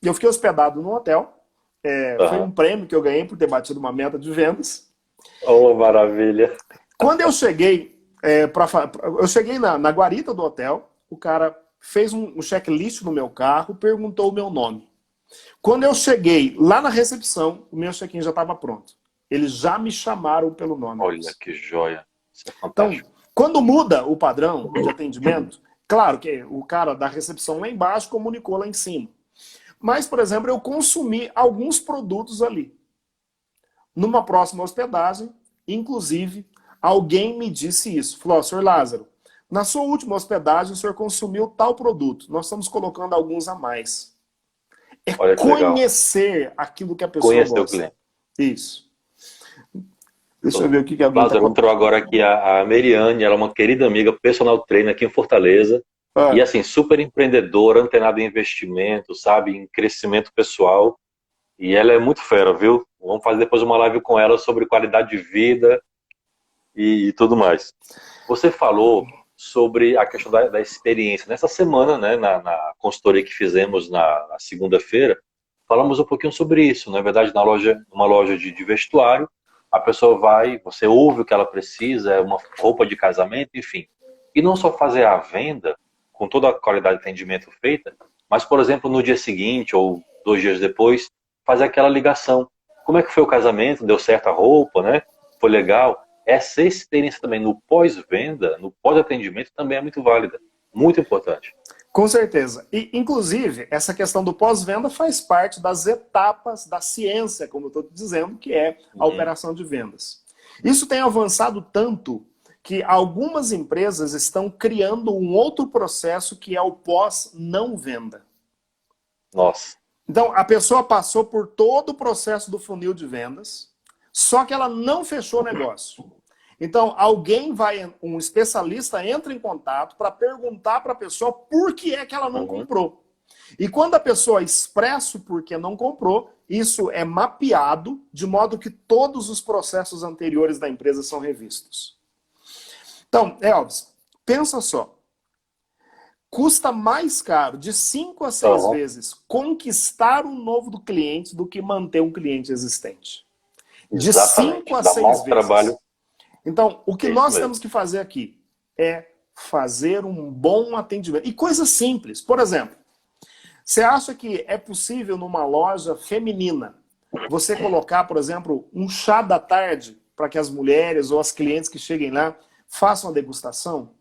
Eu fiquei hospedado num hotel. Foi um prêmio que eu ganhei por ter batido uma meta de vendas. Oh, maravilha. Quando eu cheguei, eu cheguei na guarita do hotel, o cara fez um checklist no meu carro, perguntou o meu nome. Quando eu cheguei lá na recepção, o meu check-in já estava pronto. Eles já me chamaram pelo nome. Olha que joia. Isso é fantástico. Então, quando muda o padrão de atendimento, claro que o cara da recepção lá embaixo comunicou lá em cima. Mas, por exemplo, eu consumi alguns produtos ali. Numa próxima hospedagem, inclusive, alguém me disse isso. Falou, senhor Lázaro, na sua última hospedagem o senhor consumiu tal produto. Nós estamos colocando alguns a mais. É conhecer legal. Aquilo que a pessoa gosta. Conhecer o cliente. Isso. Deixa eu ver o que alguém Lázaro, entrou agora aqui a Meriane, ela é uma querida amiga, personal trainer aqui em Fortaleza. E assim, super empreendedora, antenada em investimento, sabe, em crescimento pessoal. E ela é muito fera, viu? Vamos fazer depois uma live com ela sobre qualidade de vida e tudo mais. Você falou sobre a questão da experiência. Nessa semana, né, na consultoria que fizemos na segunda-feira, falamos um pouquinho sobre isso. Na verdade, numa loja de vestuário, a pessoa vai, você ouve o que ela precisa, é uma roupa de casamento, enfim. E não só fazer a venda, com toda a qualidade de atendimento feita, mas, por exemplo, no dia seguinte ou 2 dias depois, fazer aquela ligação. Como é que foi o casamento? Deu certo a roupa, né? Foi legal? Essa experiência também no pós-venda, no pós-atendimento, também é muito válida. Muito importante. Com certeza. E, inclusive, essa questão do pós-venda faz parte das etapas da ciência, como eu estou dizendo, que é a operação de vendas. Isso tem avançado tanto que algumas empresas estão criando um outro processo que é o pós-não-venda. Nossa. Então, a pessoa passou por todo o processo do funil de vendas, só que ela não fechou o negócio. Então, um especialista entra em contato para perguntar para a pessoa por que é que ela não comprou. E quando a pessoa expressa o porquê não comprou, isso é mapeado de modo que todos os processos anteriores da empresa são revistos. Então, Elvis, pensa só. Custa mais caro, de 5 a 6 vezes, conquistar um novo cliente do que manter um cliente existente. De 5 a 6 vezes. Trabalho. Então, o que nós temos que fazer aqui é fazer um bom atendimento. E coisas simples. Por exemplo, você acha que é possível numa loja feminina você colocar, por exemplo, um chá da tarde para que as mulheres ou as clientes que cheguem lá façam a degustação?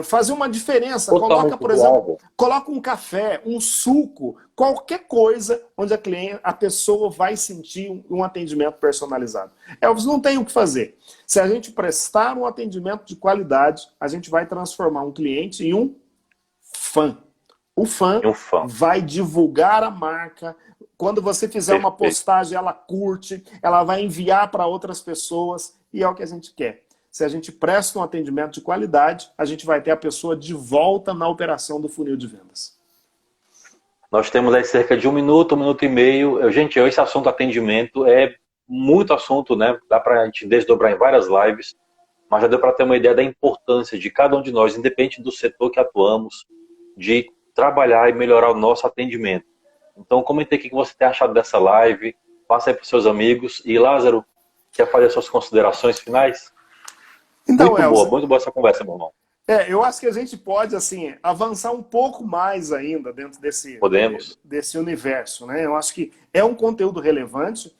Fazer uma diferença, coloca, por exemplo, coloca um café, um suco, qualquer coisa onde a pessoa vai sentir um atendimento personalizado. Elvis, não tem o que fazer. Se a gente prestar um atendimento de qualidade, a gente vai transformar um cliente em um fã. O fã vai divulgar a marca. Quando você fizer uma postagem, ela curte, ela vai enviar para outras pessoas e é o que a gente quer. Se a gente presta um atendimento de qualidade, a gente vai ter a pessoa de volta na operação do funil de vendas. Nós temos aí cerca de 1 minuto, 1 minuto e meio. Gente, esse assunto atendimento é muito assunto, né? Dá para a gente desdobrar em várias lives, mas já deu para ter uma ideia da importância de cada um de nós, independente do setor que atuamos, de trabalhar e melhorar o nosso atendimento. Então, comente aqui o que você tem achado dessa live, passa aí para os seus amigos. E Lázaro, quer fazer suas considerações finais? Então, muito boa essa conversa, meu irmão. Eu acho que a gente pode, assim, avançar um pouco mais ainda dentro desse universo, né? Eu acho que é um conteúdo relevante.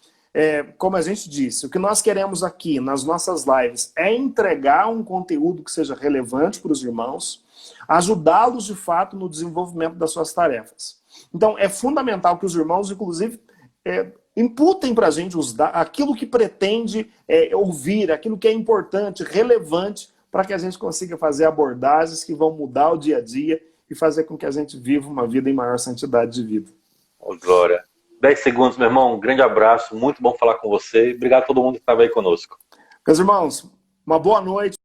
Como a gente disse, o que nós queremos aqui nas nossas lives é entregar um conteúdo que seja relevante para os irmãos, ajudá-los de fato no desenvolvimento das suas tarefas. Então, é fundamental que os irmãos, inclusive, imputem para a gente aquilo que pretende ouvir, aquilo que é importante, relevante, para que a gente consiga fazer abordagens que vão mudar o dia a dia e fazer com que a gente viva uma vida em maior santidade de vida. Ô, Glória. 10 segundos, meu irmão. Um grande abraço. Muito bom falar com você. Obrigado a todo mundo que estava aí conosco. Meus irmãos, uma boa noite.